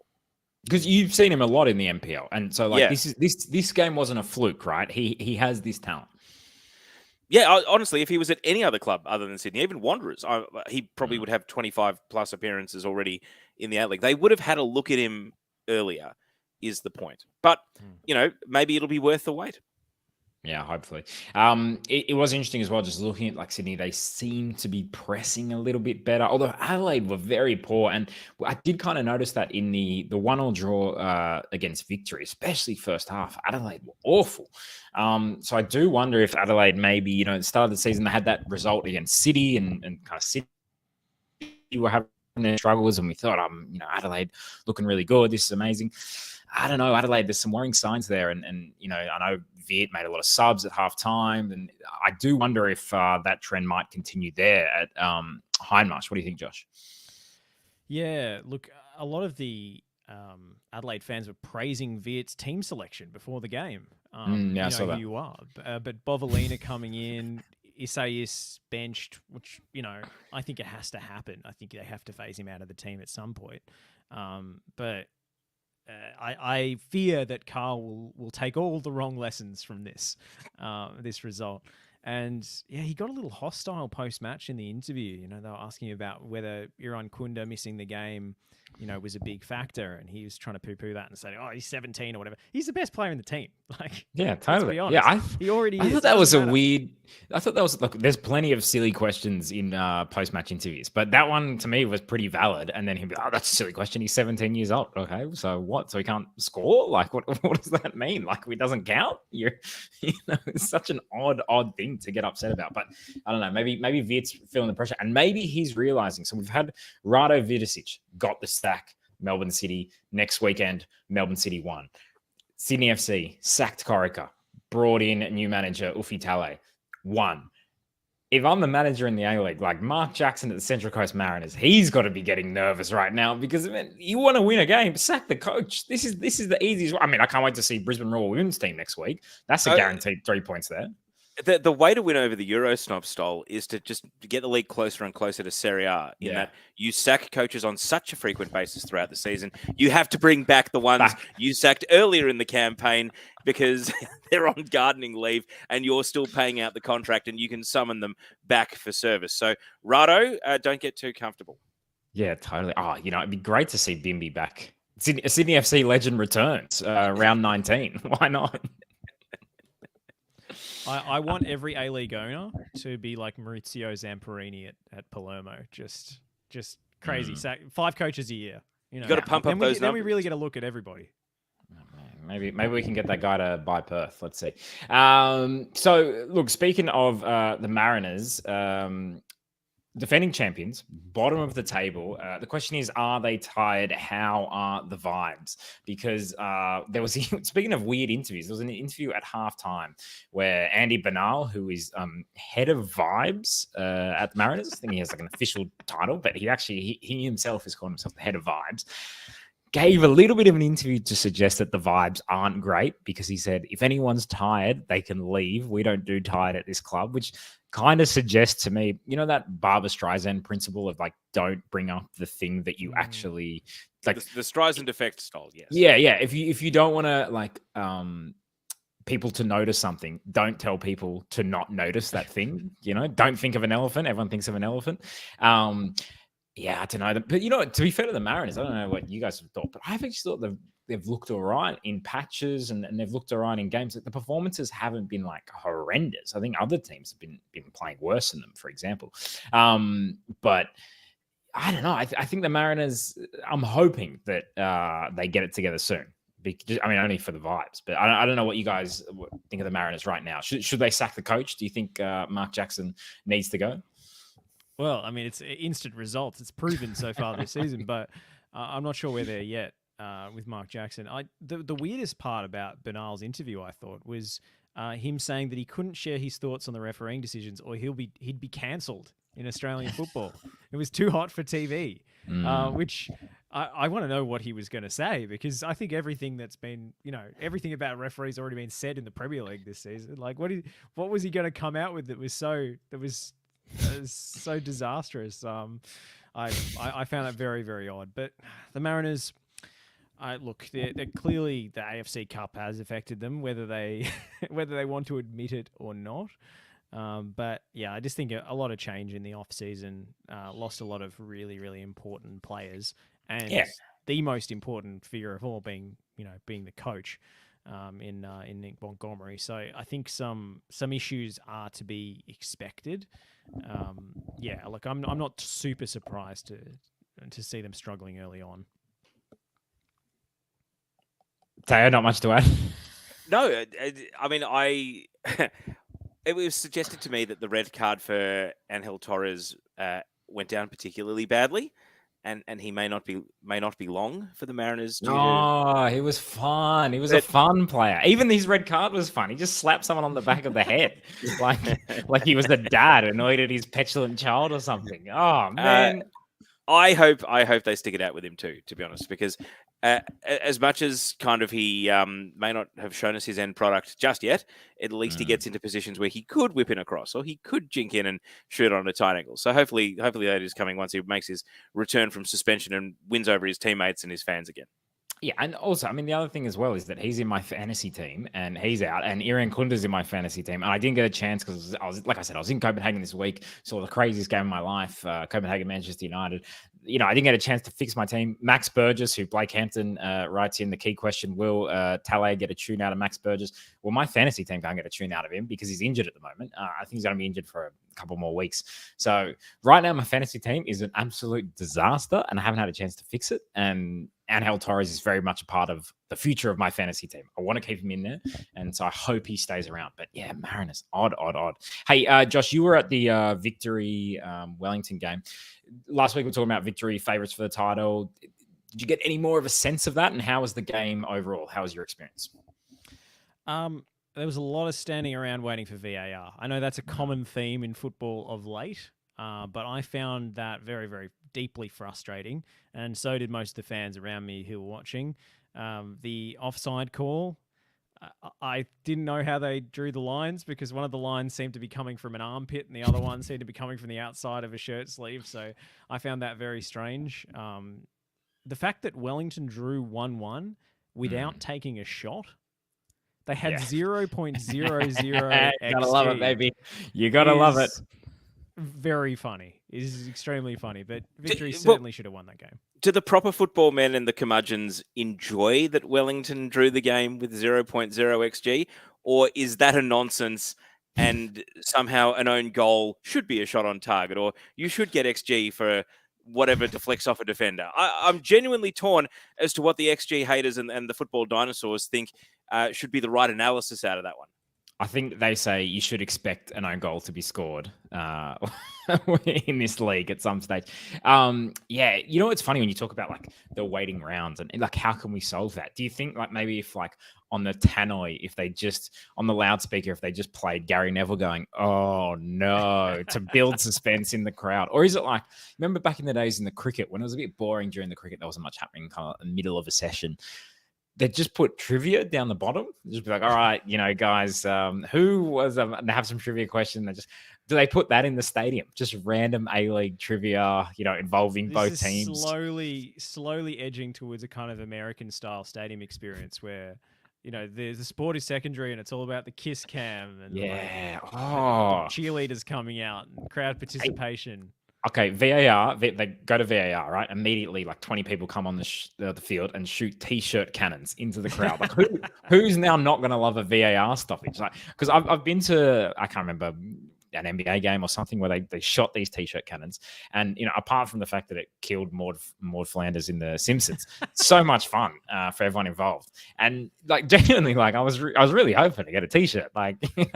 Speaker 1: Because you've seen him a lot in the NPL. And so this game wasn't a fluke, right? He has this talent.
Speaker 3: Yeah, honestly, if he was at any other club other than Sydney, even Wanderers, he probably would have 25 plus appearances already in the A-League. They would have had a look at him earlier, is the point. But, maybe it'll be worth the wait.
Speaker 1: Yeah, hopefully. It was interesting as well, just looking at like Sydney, they seem to be pressing a little bit better, although Adelaide were very poor. And I did kind of notice that in the 1-1 draw against Victory, especially first half, Adelaide were awful. So I do wonder if Adelaide maybe, at the start of the season, they had that result against City and kind of City were having their struggles and we thought, Adelaide looking really good. This is amazing. I don't know, Adelaide, there's some worrying signs there. And I know Viet made a lot of subs at half time. And I do wonder if that trend might continue there at Hindmarsh. What do you think, Josh?
Speaker 2: Yeah, look, a lot of the Adelaide fans were praising Viet's team selection before the game.
Speaker 1: Yeah, I
Speaker 2: You
Speaker 1: saw
Speaker 2: know who
Speaker 1: that.
Speaker 2: you are. But Bovalina coming in, Isaias benched, which, I think it has to happen. I think they have to phase him out of the team at some point. But I fear that Carl will take all the wrong lessons from this result. And yeah, he got a little hostile post-match in the interview. They were asking about whether Iran Kunda missing the game, was a big factor. And he was trying to poo-poo that and say, oh, he's 17 or whatever. He's the best player in the team. Like,
Speaker 1: Yeah,
Speaker 2: let's
Speaker 1: totally.
Speaker 2: be honest.
Speaker 1: Yeah,
Speaker 2: He already
Speaker 1: I
Speaker 2: is.
Speaker 1: thought that was a weird. I thought that was look. There's plenty of silly questions in post-match interviews, but that one to me was pretty valid. And then he'd be, "Oh, that's a silly question. He's 17 years old. Okay, so what? So he can't score? Like, what does that mean? Like, it doesn't count? It's such an odd thing to get upset about. But I don't know. Maybe Vit's feeling the pressure, and maybe he's realizing. So we've had Rado Vidicic got the stack. Melbourne City next weekend. Melbourne City won. Sydney FC sacked Corica. Brought in a new manager, Ufi Talay, won. If I'm the manager in the A-League, like Mark Jackson at the Central Coast Mariners, he's got to be getting nervous right now because you want to win a game, sack the coach. This is the easiest. I mean, I can't wait to see Brisbane Royal Women's team next week. That's a guaranteed 3 points there.
Speaker 3: The way to win over the Euro snob Stoll is to just get the league closer and closer to Serie A in that you sack coaches on such a frequent basis throughout the season. You have to bring back the ones you sacked earlier in the campaign because they're on gardening leave and you're still paying out the contract and you can summon them back for service. So, Rado, don't get too comfortable.
Speaker 1: Yeah, totally. Oh, it'd be great to see Bimby back. Sydney FC legend returns round 19. Why not?
Speaker 2: I want every A-League owner to be like Maurizio Zamparini at Palermo. Just crazy. 5 coaches a year.
Speaker 3: You got to pump up those numbers.
Speaker 2: Then we really get a look at everybody.
Speaker 1: Maybe we can get that guy to buy Perth. Let's see. So, look, speaking of the Mariners, defending champions, bottom of the table. The question is, are they tired? How are the vibes? Because there was, speaking of weird interviews, there was an interview at halftime where Andy Bernal, who is head of vibes at the Mariners, I think he has like an official title, but he himself is calling himself the head of vibes, gave a little bit of an interview to suggest that the vibes aren't great because he said, if anyone's tired, they can leave. We don't do tired at this club, which kind of suggests to me, that Barbra Streisand principle of like, don't bring up the thing that you actually like.
Speaker 3: The Streisand effect style, yes.
Speaker 1: Yeah. If you don't want to like people to notice something, don't tell people to not notice that thing. Don't think of an elephant. Everyone thinks of an elephant. Yeah, I don't know. But, to be fair to the Mariners, I don't know what you guys have thought, but I've actually thought they've looked all right in patches and they've looked all right in games. The performances haven't been like horrendous. I think other teams have been playing worse than them, for example. But I don't know. I think the Mariners, I'm hoping that they get it together soon. Only for the vibes, but I don't know what you guys think of the Mariners right now. Should they sack the coach? Do you think Mark Jackson needs to go?
Speaker 2: Well, it's instant results. It's proven so far this season, but I'm not sure we're there yet with Mark Jackson. The weirdest part about Bernal's interview, I thought, was him saying that he couldn't share his thoughts on the refereeing decisions or he'd be cancelled in Australian football. It was too hot for TV, which I want to know what he was going to say because I think everything that's been, everything about referees already been said in the Premier League this season. Like, what was he going to come out with that was so disastrous. I found that very, very odd. But the Mariners, look, they're clearly the AFC Cup has affected them, whether they want to admit it or not. But yeah, I just think a lot of change in the off season. Lost a lot of really, really important players, and the most important figure of all being the coach. In Nick Montgomery. So I think some issues are to be expected. Look, I'm not super surprised to see them struggling early on.
Speaker 1: Teo, not much to add.
Speaker 3: No, it was suggested to me that the red card for Angel Torres went down particularly badly. and he may not be long for the Mariners.
Speaker 1: Oh, he was fun. He was a fun player. Even his red card was fun. He just slapped someone on the back of the head, like he was a dad annoyed at his petulant child or something. Oh man.
Speaker 3: I hope they stick it out with him too, to be honest, because as much as kind of he may not have shown us his end product just yet, at least he gets into positions where he could whip in across or he could jink in and shoot on a tight angle. So hopefully that is coming once he makes his return from suspension and wins over his teammates and his fans again.
Speaker 1: Yeah, and also, I mean, the other thing as well is that he's in my fantasy team and he's out, and Iran Kunda's in my fantasy team, and I didn't get a chance because I was in Copenhagen this week, saw the craziest game of my life, Copenhagen Manchester United. I didn't get a chance to fix my team. Max Burgess, who Blake Hampton writes in the key question, will Talaydega get a tune out of Max Burgess? Well, my fantasy team can't get a tune out of him because he's injured at the moment. I think he's going to be injured for a couple more weeks. So right now, my fantasy team is an absolute disaster, and I haven't had a chance to fix it. And Angel Torres is very much a part of the future of my fantasy team. I want to keep him in there, and so I hope he stays around. But yeah, Mariners, odd. Hey, Josh, you were at the Victory Wellington game. Last week we were talking about Victory favourites for the title. Did you get any more of a sense of that? And how was the game overall? How was your experience?
Speaker 2: There was a lot of standing around waiting for VAR. I know that's a common theme in football of late, but I found that very, very deeply frustrating, and so did most of the fans around me who were watching. The offside call, I didn't know how they drew the lines because one of the lines seemed to be coming from an armpit and the other one seemed to be coming from the outside of a shirt sleeve, so I found that very strange. The fact that Wellington drew 1-1 without taking a shot, they had 0.00 XG.
Speaker 1: You gotta love it, baby. You gotta love it.
Speaker 2: Very funny. It is extremely funny, but Victory certainly should have won that game.
Speaker 3: Do the proper football men and the curmudgeons enjoy that Wellington drew the game with 0.0 XG, or is that a nonsense and somehow an own goal should be a shot on target, or you should get XG for whatever deflects off a defender? I'm genuinely torn as to what the XG haters and the football dinosaurs think should be the right analysis out of that one.
Speaker 1: I think they say you should expect an own goal to be scored in this league at some stage. Yeah, it's funny when you talk about like the waiting rounds and like how can we solve that? Do you think like maybe if like on the tannoy, if they just on the loudspeaker, if they just played Gary Neville going, "Oh no," to build suspense in the crowd, or is it like remember back in the days in the cricket when it was a bit boring during the cricket, there wasn't much happening, kind of in the middle of a session. They just put trivia down the bottom. Just be like, all right, guys, who was and have some trivia question. Do they put that in the stadium? Just random A-League trivia, involving both teams.
Speaker 2: Slowly edging towards a kind of American style stadium experience where, the sport is secondary and it's all about the kiss cam and the cheerleaders coming out and crowd participation.
Speaker 1: Okay, VAR, they go to VAR, right? Immediately, like 20 people come on the field and shoot T-shirt cannons into the crowd. Like, who's now not going to love a VAR stoppage? Like, because I've been to, I can't remember, an NBA game or something where they shot these T-shirt cannons. And, apart from the fact that it killed Maud Flanders in The Simpsons, so much fun for everyone involved. And, like, genuinely, like, I was really hoping to get a T-shirt. Like, it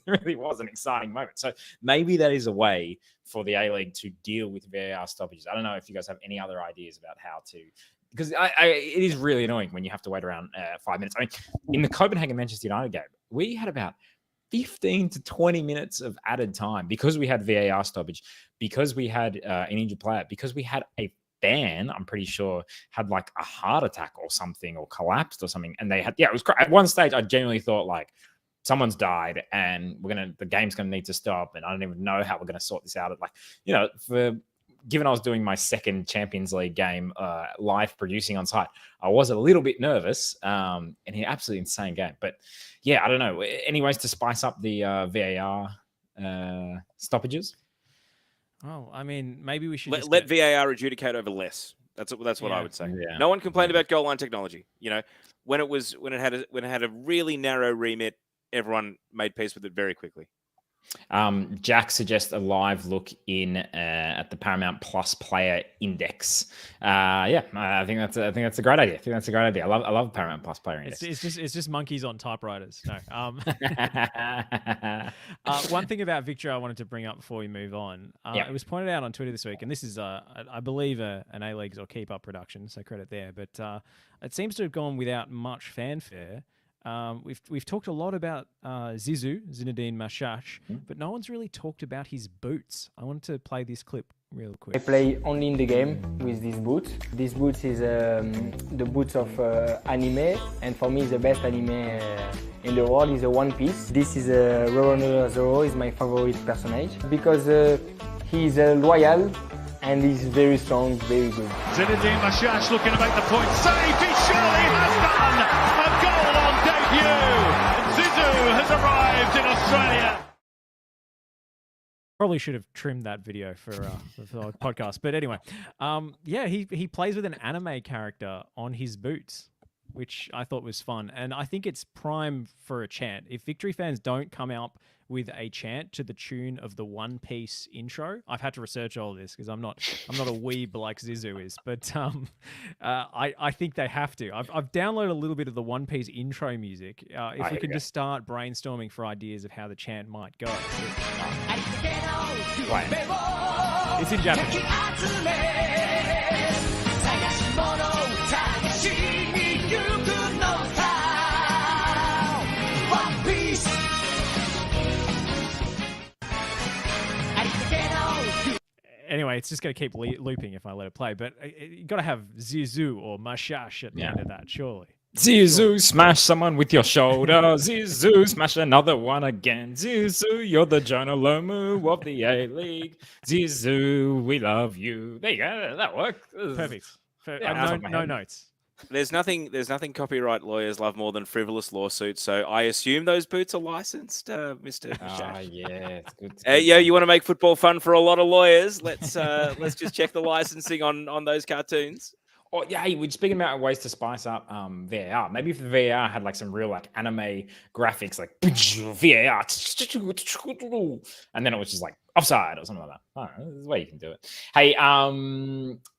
Speaker 1: really was an exciting moment. So maybe that is a way for the A-League to deal with VAR stoppages. I don't know if you guys have any other ideas about how to, because it is really annoying when you have to wait around 5 minutes. I mean, in the Copenhagen Manchester United game, we had about 15 to 20 minutes of added time because we had VAR stoppage, because we had an injured player, because we had a fan, I'm pretty sure, had like a heart attack or something or collapsed or something. And they had, it was at one stage, I genuinely thought like, someone's died and the game's going to need to stop. And I don't even know how we're going to sort this out. Like, given I was doing my second Champions League game live producing on site, I was a little bit nervous and an absolutely insane game. But yeah, I don't know. Any ways to spice up the VAR stoppages?
Speaker 2: Oh, I mean, maybe we should
Speaker 3: let VAR adjudicate over less. That's what I would say. Yeah. No one complained about goal line technology. When it had a really narrow remit, everyone made peace with it very quickly.
Speaker 1: Jack suggests a live look in at the Paramount Plus player index. Yeah, I think that's a great idea. I love Paramount Plus player index.
Speaker 2: It's just monkeys on typewriters. No. One thing about Victor I wanted to bring up before we move on. It was pointed out on Twitter this week, and this is I believe an A-Leagues or Keep Up production, so credit there. But it seems to have gone without much fanfare. We've talked a lot about Zinedine Mashash, but no one's really talked about his boots. I wanted to play this clip real quick.
Speaker 5: I play only in the game with these boots. These boots is the boots of anime, and for me the best anime in the world is a One Piece. This is Roronoa Zoro, is my favorite personage because he's loyal and he's very strong, very good.
Speaker 6: Zinedine Mashash looking to make the point. Save, he surely has done! A goal on debut! Zizou has arrived in Australia.
Speaker 2: Probably should have trimmed that video for the podcast. But anyway, he plays with an anime character on his boots, which I thought was fun. And I think it's prime for a chant. If Victory fans don't come out with a chant to the tune of the One Piece intro, I've had to research all of this because I'm not a weeb like Zizou is, but I think they have to. I've downloaded a little bit of the One Piece intro music. If we can just start brainstorming for ideas of how the chant might go. It's in Japanese. Anyway, it's just going to keep looping if I let it play. But you got to have Zizou or Mashash at the end of that, surely.
Speaker 1: Zizou, smash someone with your shoulder. Zizou, smash another one again. Zizou, you're the Jonah Lomu of the A-League. Zizou, we love you. There you go. That worked.
Speaker 2: Perfect.
Speaker 1: Yeah,
Speaker 2: no notes.
Speaker 3: There's nothing copyright lawyers love more than frivolous lawsuits. So I assume those boots are licensed, Mr. Shash.
Speaker 1: Yeah, it's good.
Speaker 3: You want to make football fun for a lot of lawyers? Let's just check the licensing on those cartoons.
Speaker 1: Oh yeah, we're speaking about ways to spice up VAR. Maybe if the VAR had like some real like anime graphics, like VAR, and then it was just like offside or something like that. I don't know, there's a way you can do it. Hey,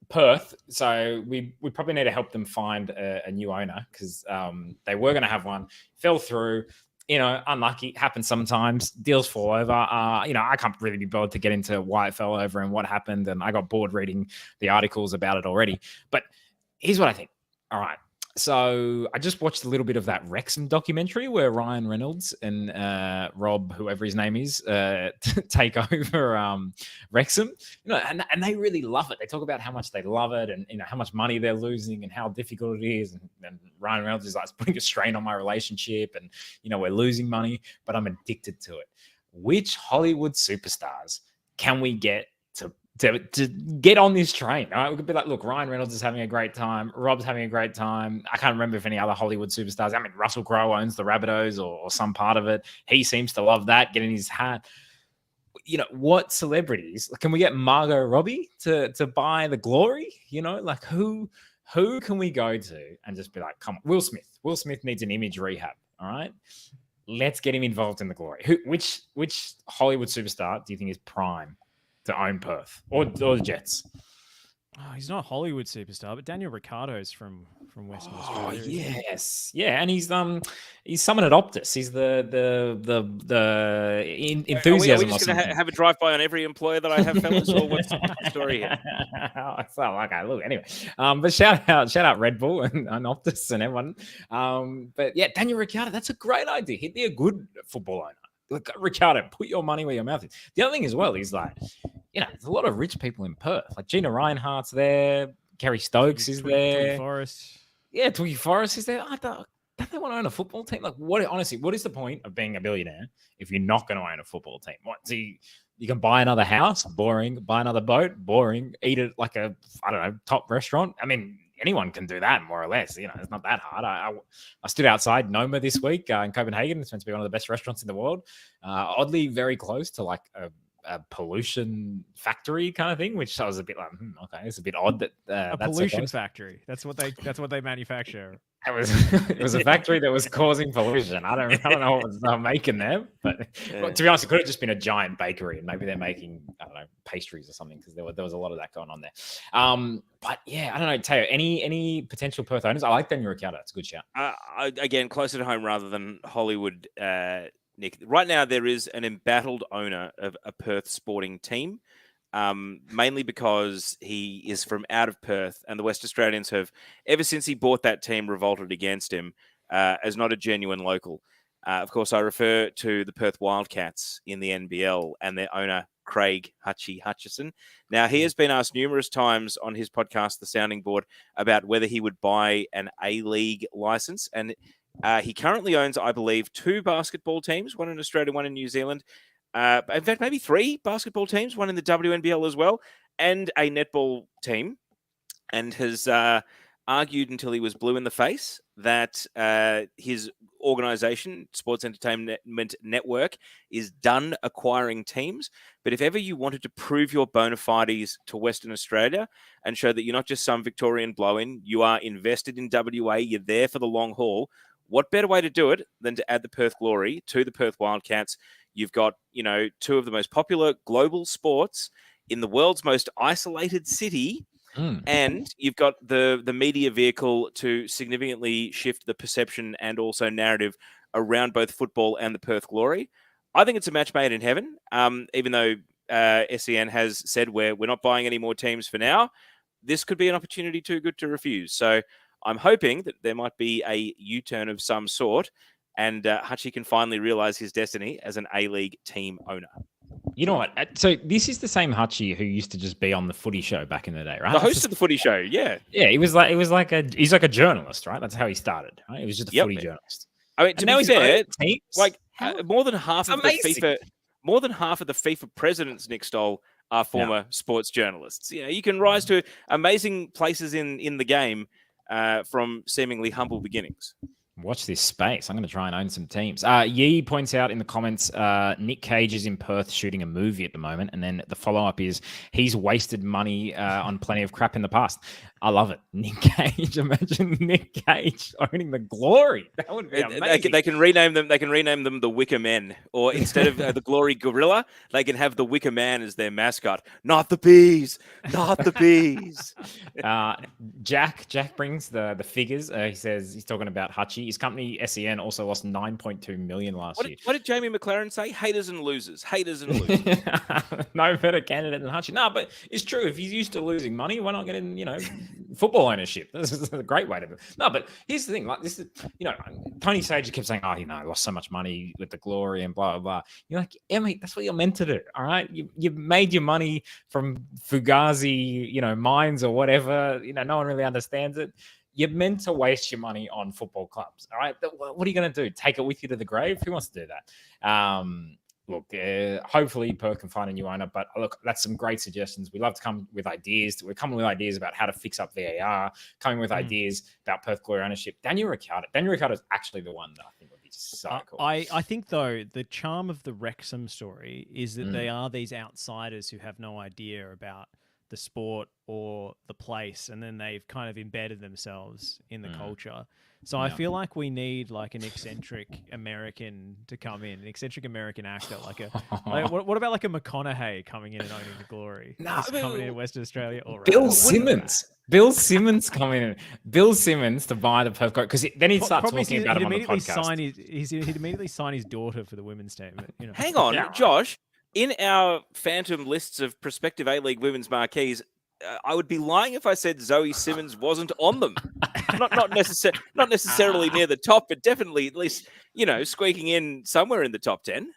Speaker 1: Perth. So we probably need to help them find a new owner because they were going to have one, fell through. Unlucky, happens sometimes. Deals fall over. I can't really be bothered to get into why it fell over and what happened, and I got bored reading the articles about it already. But here's what I think. All right. So I just watched a little bit of that Wrexham documentary where Ryan Reynolds and Rob, whoever his name is, take over Wrexham. And they really love it. They talk about how much they love it and how much money they're losing and how difficult it is. And Ryan Reynolds is like, it's putting a strain on my relationship, and we're losing money, but I'm addicted to it. Which Hollywood superstars can we get to get on this train? All right, we could be like, look, Ryan Reynolds is having a great time. Rob's having a great time. I can't remember if any other Hollywood superstars. I mean, Russell Crowe owns the Rabbitohs or some part of it. He seems to love that, getting his hat. What celebrities can we get? Margot Robbie to buy the glory? Like who can we go to and just be like, come on, Will Smith. Will Smith needs an image rehab. All right, let's get him involved in the glory. Which Hollywood superstar do you think is prime to own Perth or the Jets?
Speaker 2: Oh, he's not a Hollywood superstar, but Daniel Ricciardo's from Western Australia.
Speaker 1: Oh yes, yeah, and he's someone at Optus. He's the enthusiasm.
Speaker 3: Are we just going to have a drive by on every employer that I have, fellas? Or what's the story here?
Speaker 1: It's not okay. Look, anyway, but shout out Red Bull and Optus and everyone. But yeah, Daniel Ricciardo, that's a great idea. He'd be a good football owner. Look, Ricciardo, put your money where your mouth is. The other thing as well is like, there's a lot of rich people in Perth. Like Gina Reinhardt's there, Kerry Stokes is there.
Speaker 2: Twiggy Forrest.
Speaker 1: Yeah, Twiggy Forrest is there. Don't they want to own a football team? Like, what is the point of being a billionaire if you're not going to own a football team? You can buy another house, boring. Buy another boat, boring. Eat it like a, top restaurant. I mean, anyone can do that more or less. It's not that hard. I stood outside Noma this week in Copenhagen. It's meant to be one of the best restaurants in the world. Oddly, very close to like a a pollution factory kind of thing, which I was a bit like, okay, it's a bit odd that
Speaker 2: a
Speaker 1: that's
Speaker 2: pollution factory. That's what they manufacture.
Speaker 1: It was a factory that was causing pollution. I don't know what was making them, but well, to be honest, it could have just been a giant bakery, and maybe they're making, I don't know, pastries or something, because there was a lot of that going on there. But yeah, I don't know, Teo, any potential Perth owners? I like Daniel Ricciardo. It's a good shout.
Speaker 3: Again, closer to home rather than Hollywood, Nick. Right now, there is an embattled owner of a Perth sporting team. Mainly because he is from out of Perth, and the West Australians have, ever since he bought that team, revolted against him as not a genuine local. Of course, I refer to the Perth Wildcats in the NBL and their owner, Craig Hutchison. Now, he has been asked numerous times on his podcast, The Sounding Board, about whether he would buy an A-League license, and he currently owns, I believe, 2 basketball teams, one in Australia, one in New Zealand. In fact, maybe 3 basketball teams, one in the WNBL as well, and a netball team, and has argued until he was blue in the face that his organization, Sports Entertainment Network, is done acquiring teams. But if ever you wanted to prove your bona fides to Western Australia and show that you're not just some Victorian blow-in, you are invested in WA, you're there for the long haul, what better way to do it than to add the Perth Glory to the Perth Wildcats? You've got, 2 of the most popular global sports in the world's most isolated city, and you've got the media vehicle to significantly shift the perception and also narrative around both football and the Perth Glory. I think it's a match made in heaven, even though SEN has said we're not buying any more teams for now. This could be an opportunity too good to refuse. So I'm hoping that there might be a U-turn of some sort, and Hutchie can finally realize his destiny as an A-League team owner.
Speaker 1: You know what? So this is the same Hutchie who used to just be on the Footy Show back in the day, right?
Speaker 3: The host of the Footy Show, yeah.
Speaker 1: Yeah, he's like a journalist, right? That's how he started, right? He was just a footy journalist.
Speaker 3: I mean, to be fair, more than half of the FIFA presidents, Nick Stoll, are former sports journalists. You can rise to amazing places in the game from seemingly humble beginnings.
Speaker 1: Watch this space. I'm going to try and own some teams. Yee points out in the comments, Nick Cage is in Perth shooting a movie at the moment. And then the follow-up is he's wasted money on plenty of crap in the past. I love it. Nick Cage. Imagine Nick Cage owning the Glory. That would be amazing.
Speaker 3: They can rename them. They can rename them the Wicker Men, or instead of the Glory Gorilla, they can have the Wicker Man as their mascot. Not the bees. Not the bees.
Speaker 1: Jack brings the figures. He says he's talking about Hutchie. His company SEN also lost 9.2 million last year.
Speaker 3: What did Jamie McLaren say? Haters and losers. Haters and losers.
Speaker 1: No better candidate than Hutchie. No, but it's true. If he's used to losing money, why not get in? Football ownership. This is a great way to do it. No, but here's the thing. Like this is, Tony Sage kept saying, I lost so much money with the Glory and blah, blah, blah. You're like, yeah, mate, that's what you're meant to do. All right. You've made your money from Fugazi, mines or whatever. No one really understands it. You're meant to waste your money on football clubs. All right. What are you going to do? Take it with you to the grave? Who wants to do that? Look, hopefully Perth can find a new owner, but look, that's some great suggestions. We love to come with ideas. We're coming with ideas about how to fix up VAR, coming with ideas about Perth Glory ownership. Daniel Ricciardo is actually the one that I think would be so cool.
Speaker 2: I think, though, the charm of the Wrexham story is that they are these outsiders who have no idea about the sport or the place, and then they've kind of embedded themselves in the culture. So I feel like we need like an eccentric American to come in, an eccentric American actor, what about like a McConaughey coming in and owning the Glory? Coming in Western Australia, or
Speaker 1: Bill Simmons coming in. Bill Simmons to buy the Perth Glory, because then he'd start talking about him on the podcast.
Speaker 2: He'd immediately sign his daughter for the women's team. But,
Speaker 3: Hang on, Josh. In our phantom lists of prospective A-League women's marquees, I would be lying if I said Zoe Simmons wasn't on them. not necessarily near the top, but definitely at least, squeaking in somewhere in the top 10.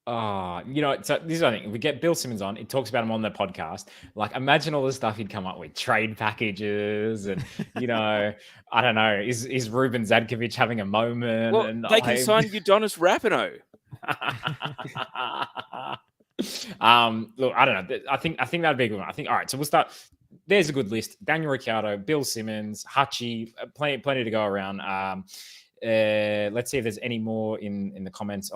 Speaker 1: So this is, I think, if we get Bill Simmons on, it talks about him on their podcast. Like, imagine all the stuff he'd come up with, trade packages, and I don't know, is Ruben Zadkovic having a moment?
Speaker 3: Well,
Speaker 1: and
Speaker 3: they can sign Udonis Rapinoe.
Speaker 1: Look, I don't know. I think that'd be a good one. I think, all right, so we'll start. There's a good list. Daniel Ricciardo, Bill Simmons, Hutchie, plenty to go around. Let's see if there's any more in the comments.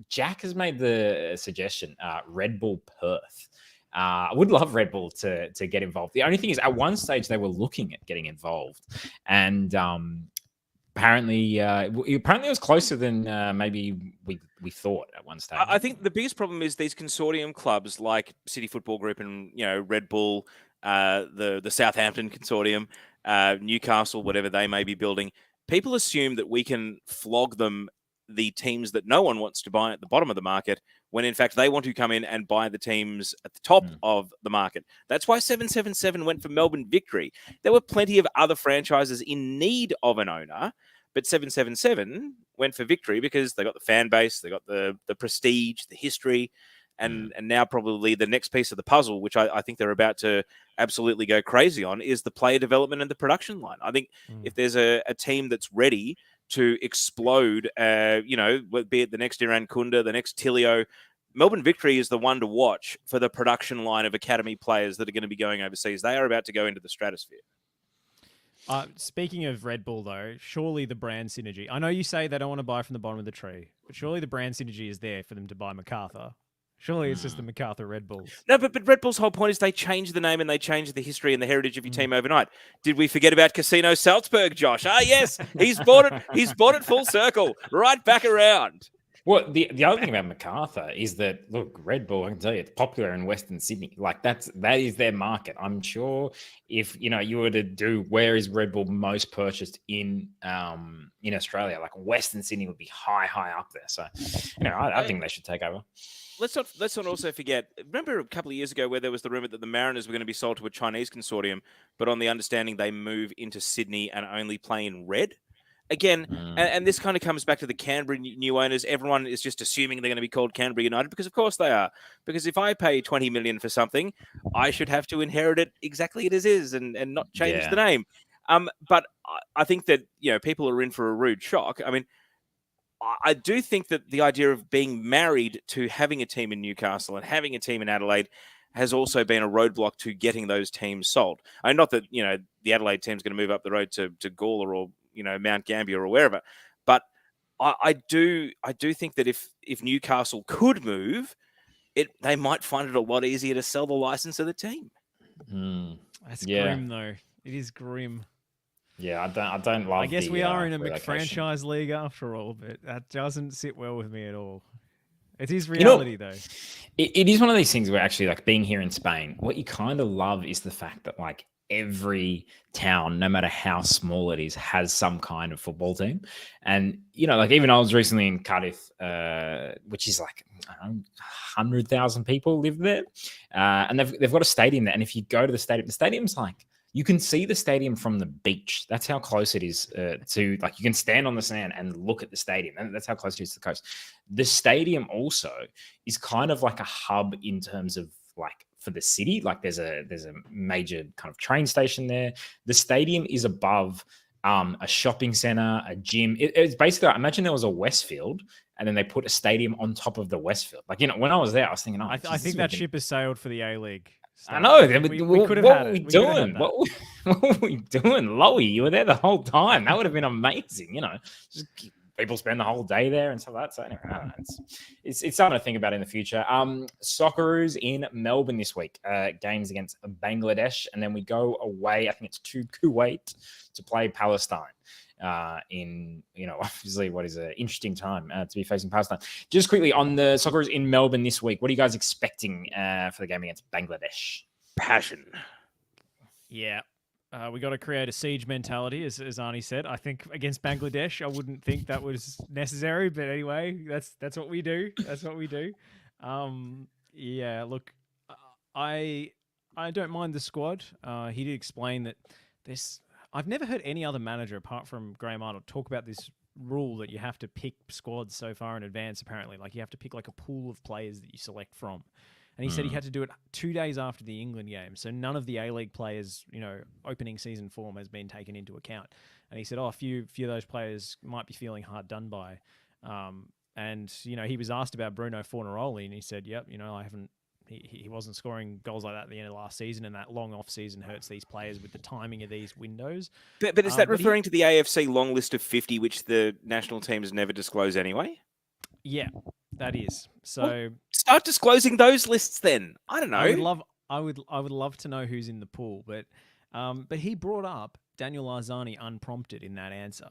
Speaker 1: Jack has made the suggestion, Red Bull Perth. I would love Red Bull to get involved. The only thing is, at one stage they were looking at getting involved, and apparently it was closer than maybe we thought at one stage.
Speaker 3: I think the biggest problem is these consortium clubs like City Football Group and Red Bull, the Southampton consortium, Newcastle, whatever they may be building. People assume that we can flog them, the teams that no one wants to buy at the bottom of the market, when in fact they want to come in and buy the teams at the top of the market. That's why 777 went for Melbourne Victory. There were plenty of other franchises in need of an owner, but 777 went for Victory because they got the fan base, they got the prestige, the history, and now probably the next piece of the puzzle, which I think they're about to absolutely go crazy on, is the player development and the production line. I think if there's a team that's ready to explode, be it the next Iran Kunda, the next Tilio, Melbourne Victory is the one to watch for the production line of academy players that are going to be going overseas. They are about to go into the stratosphere.
Speaker 2: Speaking of Red Bull, though, surely the brand synergy. I know you say they don't want to buy from the bottom of the tree, but surely the brand synergy is there for them to buy MacArthur. Surely it's just the MacArthur Red Bulls.
Speaker 3: No, but Red Bull's whole point is they change the name and they change the history and the heritage of your team overnight. Did we forget about Casino Salzburg, Josh? Ah, yes, he's bought it. He's bought it full circle, right back around.
Speaker 1: Well, the other thing about MacArthur is that, look, Red Bull, I can tell you, it's popular in Western Sydney. Like that is their market. I'm sure if you were to do where is Red Bull most purchased in Australia, like Western Sydney would be high up there. So, I think they should take over.
Speaker 3: Let's not also forget. Remember a couple of years ago where there was the rumor that the Mariners were going to be sold to a Chinese consortium, but on the understanding they move into Sydney and only play in red. Again, and this kind of comes back to the Canberra new owners. Everyone is just assuming they're going to be called Canberra United because, of course, they are. Because if I pay $20 million for something, I should have to inherit it exactly as it is and not change the name. But I think that people are in for a rude shock. I mean, I do think that the idea of being married to having a team in Newcastle and having a team in Adelaide has also been a roadblock to getting those teams sold. Not that the Adelaide team's going to move up the road to Gawler or Mount Gambier or wherever. But I do think that if Newcastle could move, they might find it a lot easier to sell the license of the team.
Speaker 2: That's grim, though. It is grim.
Speaker 1: Yeah, I don't love.
Speaker 2: I guess we are in a McFranchise league after all, but that doesn't sit well with me at all. It is reality, though.
Speaker 1: It is one of these things where actually, like being here in Spain, what you kind of love is the fact that like every town, no matter how small it is, has some kind of football team. And, like even I was recently in Cardiff, which is like 100,000 people live there. And they've got a stadium there. And if you go to the stadium's like, you can see the stadium from the beach. That's how close it is to, like, you can stand on the sand and look at the stadium. And that's how close it is to the coast. The stadium also is kind of like a hub in terms of like for the city. Like there's a major kind of train station there. The stadium is above a shopping center, a gym. It's basically, imagine there was a Westfield and then they put a stadium on top of the Westfield. Like, when I was there, I was thinking,
Speaker 2: I think that ship has sailed for the A-League.
Speaker 1: I know.
Speaker 2: We could have had it.
Speaker 1: What were we doing? Lowy, you were there the whole time. That would have been amazing, Just people spend the whole day there and stuff like that. So anyway, I don't know. It's something to think about in the future. Socceroos in Melbourne this week. Games against Bangladesh. And then we go away, I think it's to Kuwait, to play Palestine. In obviously what is an interesting time to be facing Palestine. Just quickly on the Socceroos in Melbourne this week, what are you guys expecting for the game against Bangladesh?
Speaker 3: Passion.
Speaker 2: Yeah. We got to create a siege mentality, as Arnie said. I think against Bangladesh, I wouldn't think that was necessary, but anyway, that's what we do. That's what we do. Yeah. Look, I don't mind the squad. He did explain that this. I've never heard any other manager apart from Graham Arnold talk about this rule that you have to pick squads so far in advance. Apparently, like you have to pick like a pool of players that you select from. And he said he had to do it 2 days after the England game. So none of the A-League players, opening season form has been taken into account. And he said, a few of those players might be feeling hard done by. And he was asked about Bruno Fornaroli and he said, yep, I haven't, he wasn't scoring goals like that at the end of last season, and that long off season hurts these players with the timing of these windows.
Speaker 3: But is that referring to the AFC long list of 50, which the national teams never disclose anyway?
Speaker 2: Yeah, that is. So
Speaker 3: Start disclosing those lists then. I don't know.
Speaker 2: I would love to know who's in the pool, but he brought up Daniel Arzani unprompted in that answer.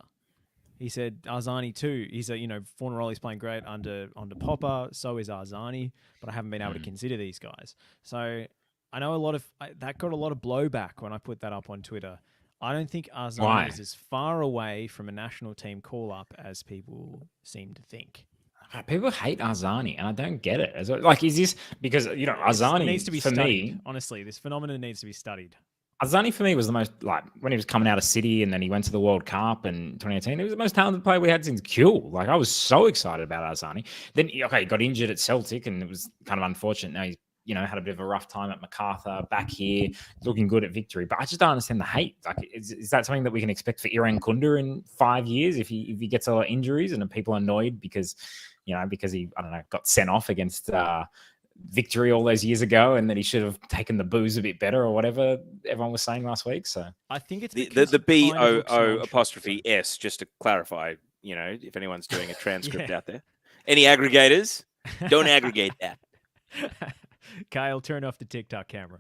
Speaker 2: He said Arzani too. He's Fornaroli's playing great under Popper. So is Arzani, but I haven't been able to consider these guys. So I know that got a lot of blowback when I put that up on Twitter. I don't think Arzani is as far away from a national team call up as people seem to think.
Speaker 1: People hate Arzani, and I don't get it. Like, is this because Arzani
Speaker 2: needs to be
Speaker 1: for
Speaker 2: studied?
Speaker 1: me,
Speaker 2: honestly, this phenomenon needs to be studied.
Speaker 1: Arzani for me was the most, like, when he was coming out of City and then he went to the World Cup in 2018, he was the most talented player we had since Kuhl. Like, I was so excited about Arzani. Then, he got injured at Celtic and it was kind of unfortunate. Now he's, had a bit of a rough time at MacArthur, back here, looking good at Victory. But I just don't understand the hate. Like, is that something that we can expect for Iran Kunda in 5 years if he gets a lot of injuries and people are annoyed because he, I don't know, got sent off against Victory all those years ago, and that he should have taken the booze a bit better or whatever everyone was saying last week. So
Speaker 2: I think it's
Speaker 3: the BOO''S, just to clarify, if anyone's doing a transcript out there. Any aggregators, don't aggregate that.
Speaker 2: Kyle, turn off the TikTok camera.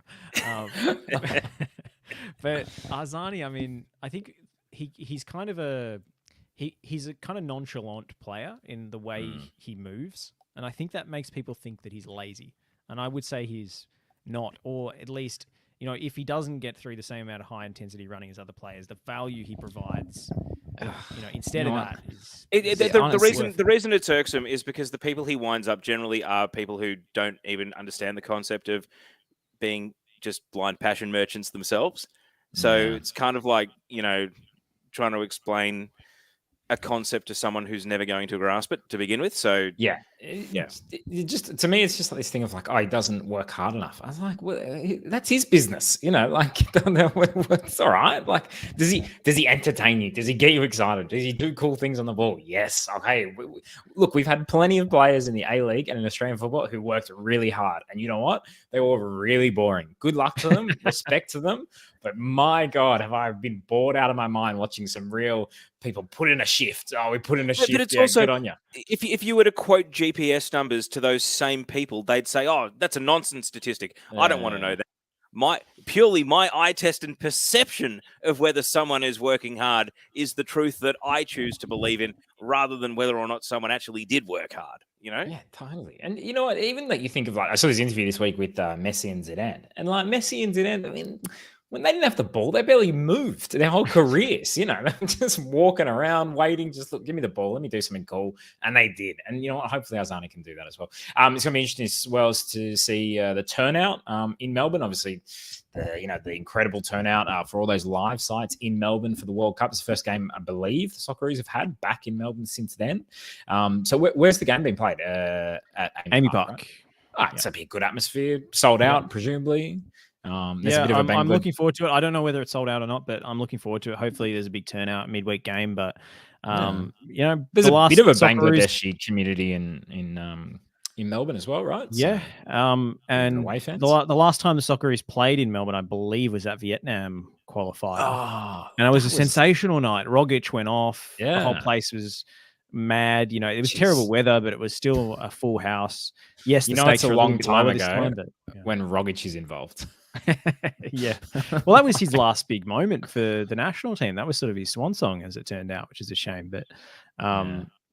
Speaker 2: But Arzani, I mean, I think he's kind of he's a kind of nonchalant player in the way he moves. And I think that makes people think that he's lazy. And I would say he's not, or at least, if he doesn't get through the same amount of high intensity running as other players, the value he provides, instead of that is...
Speaker 3: The reason it's irksome is because the people he winds up generally are people who don't even understand the concept of being just blind passion merchants themselves. So it's kind of like, trying to explain a concept to someone who's never going to grasp it to begin with. So
Speaker 1: it just, to me, it's just like this thing of like, he doesn't work hard enough. I was like, well, that's his business, like, it's all right. Like, does he entertain you? Does he get you excited? Does he do cool things on the ball? Yes. Okay. Look, we've had plenty of players in the A-League and in Australian football who worked really hard, and you know what? They were really boring. Good luck to them. Respect to them. But my God, have I been bored out of my mind watching some real people put in a shift. Oh, we put in a shift. But it's also, good on you.
Speaker 3: If you were to quote GPS numbers to those same people, they'd say, "Oh, that's a nonsense statistic. I don't want to know that." My eye test and perception of whether someone is working hard is the truth that I choose to believe in, rather than whether or not someone actually did work hard.
Speaker 1: Yeah, totally. And you know what? Even that you think of, like, I saw this interview this week with Messi and Zidane, and like Messi and Zidane, I mean, when they didn't have the ball, they barely moved their whole careers. Just walking around, waiting, just look, give me the ball, let me do something cool, and they did. And you know what? Hopefully, Arzani can do that as well. It's going to be interesting as well as to see the turnout in Melbourne. Obviously, the incredible turnout for all those live sites in Melbourne for the World Cup. It's the first game, I believe, the Socceroos have had back in Melbourne since then. So where's the game being played? At
Speaker 2: Amy Park.
Speaker 1: Right? So it'll be a good atmosphere, sold out, presumably.
Speaker 2: I'm looking forward to it. I don't know whether it's sold out or not, but I'm looking forward to it. Hopefully there's a big turnout midweek game, but
Speaker 1: there's a bit of a Bangladeshi community in Melbourne as well, right?
Speaker 2: Yeah. And
Speaker 1: away fans.
Speaker 2: The last time the Socceroos played in Melbourne, I believe, was at Vietnam qualifier. And it was a sensational night. Rogic went off.
Speaker 1: Yeah.
Speaker 2: The whole place was mad. It was terrible weather, but it was still a full house. Yes,
Speaker 1: it's a long time ago when Rogic is involved.
Speaker 2: Yeah. Well, that was his last big moment for the national team. That was sort of his swan song, as it turned out, which is a shame. But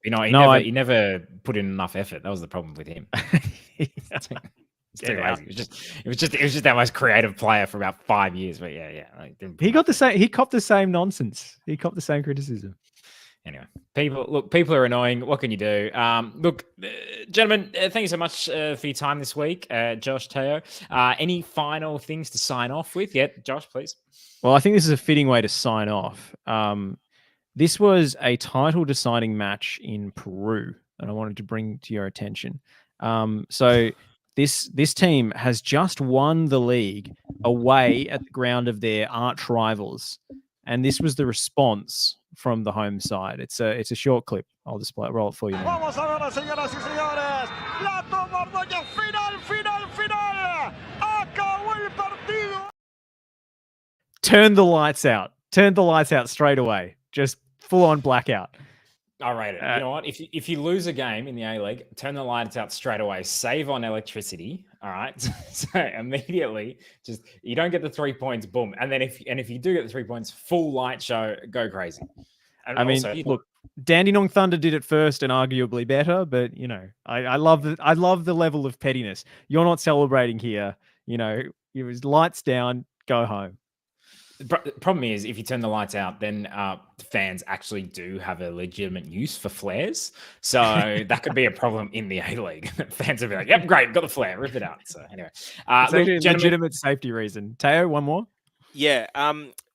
Speaker 1: he never put in enough effort. That was the problem with him. It's too lazy. It was just that most creative player for about 5 years. But
Speaker 2: he got the same. He copped the same nonsense. He copped the same criticism.
Speaker 1: Anyway, people are annoying. What can you do? Gentlemen, thank you so much for your time this week, Josh, Teo. Any final things to sign off with? Yeah, Josh, please.
Speaker 2: Well, I think this is a fitting way to sign off. This was a title deciding match in Peru that I wanted to bring to your attention. So this team has just won the league away at the ground of their arch rivals. And this was the response from the home side. It's a short clip. I'll just roll it for you now.
Speaker 7: Vamos a ver, señoras y señores. La toma Ordóñez. Final. Acabó el partido.
Speaker 2: Turn the lights out. Turn the lights out straight away. Just full on blackout.
Speaker 1: I rate it. You know what? If you lose a game in the A League, turn the lights out straight away. Save on electricity. All right. So immediately, just you don't get the 3 points, boom. And then if you do get the 3 points, full light show, go crazy. And
Speaker 2: I mean,
Speaker 1: also,
Speaker 2: look, Dandenong Thunder did it first and arguably better, but you know, I love the level of pettiness. You're not celebrating here. You know, it was lights down, go home.
Speaker 1: the problem is if you turn the lights out, then fans actually do have a legitimate use for flares. So that could be a problem in the A League. Fans will be like, "Yep, great, got the flare, rip it out." So anyway,
Speaker 2: It's actually a
Speaker 1: gentlemen,
Speaker 2: legitimate safety reason. Teo, one more.
Speaker 3: Yeah.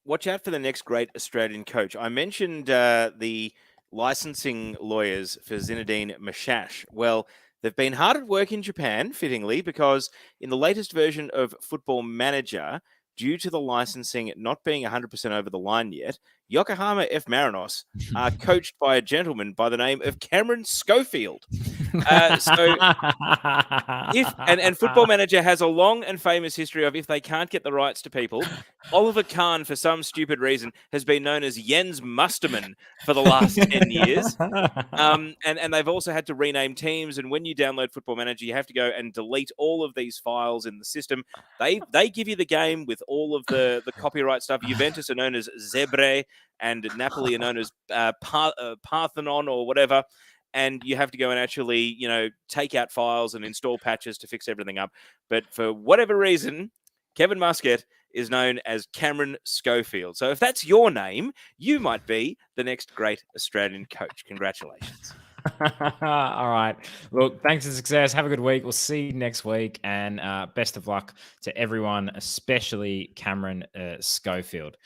Speaker 3: Watch out for the next great Australian coach. I mentioned the licensing lawyers for Zinedine Mashash. Well, they've been hard at work in Japan, fittingly, because in the latest version of Football Manager, due to the licensing not being 100% over the line yet, Yokohama F. Marinos are coached by a gentleman by the name of Cameron Schofield. So Football Manager has a long and famous history of if they can't get the rights to people, Oliver Kahn, for some stupid reason, has been known as Jens Musterman for the last 10 years. And they've also had to rename teams. And when you download Football Manager, you have to go and delete all of these files in the system. They give you the game with all of the copyright stuff. Juventus are known as Zebre, and Napoli are known as Parthenon or whatever. And you have to go and actually, take out files and install patches to fix everything up. But for whatever reason, Kevin Muscat is known as Cameron Schofield. So if that's your name, you might be the next great Australian coach. Congratulations.
Speaker 1: All right. Look, thanks for success. Have a good week. We'll see you next week. And best of luck to everyone, especially Cameron Schofield.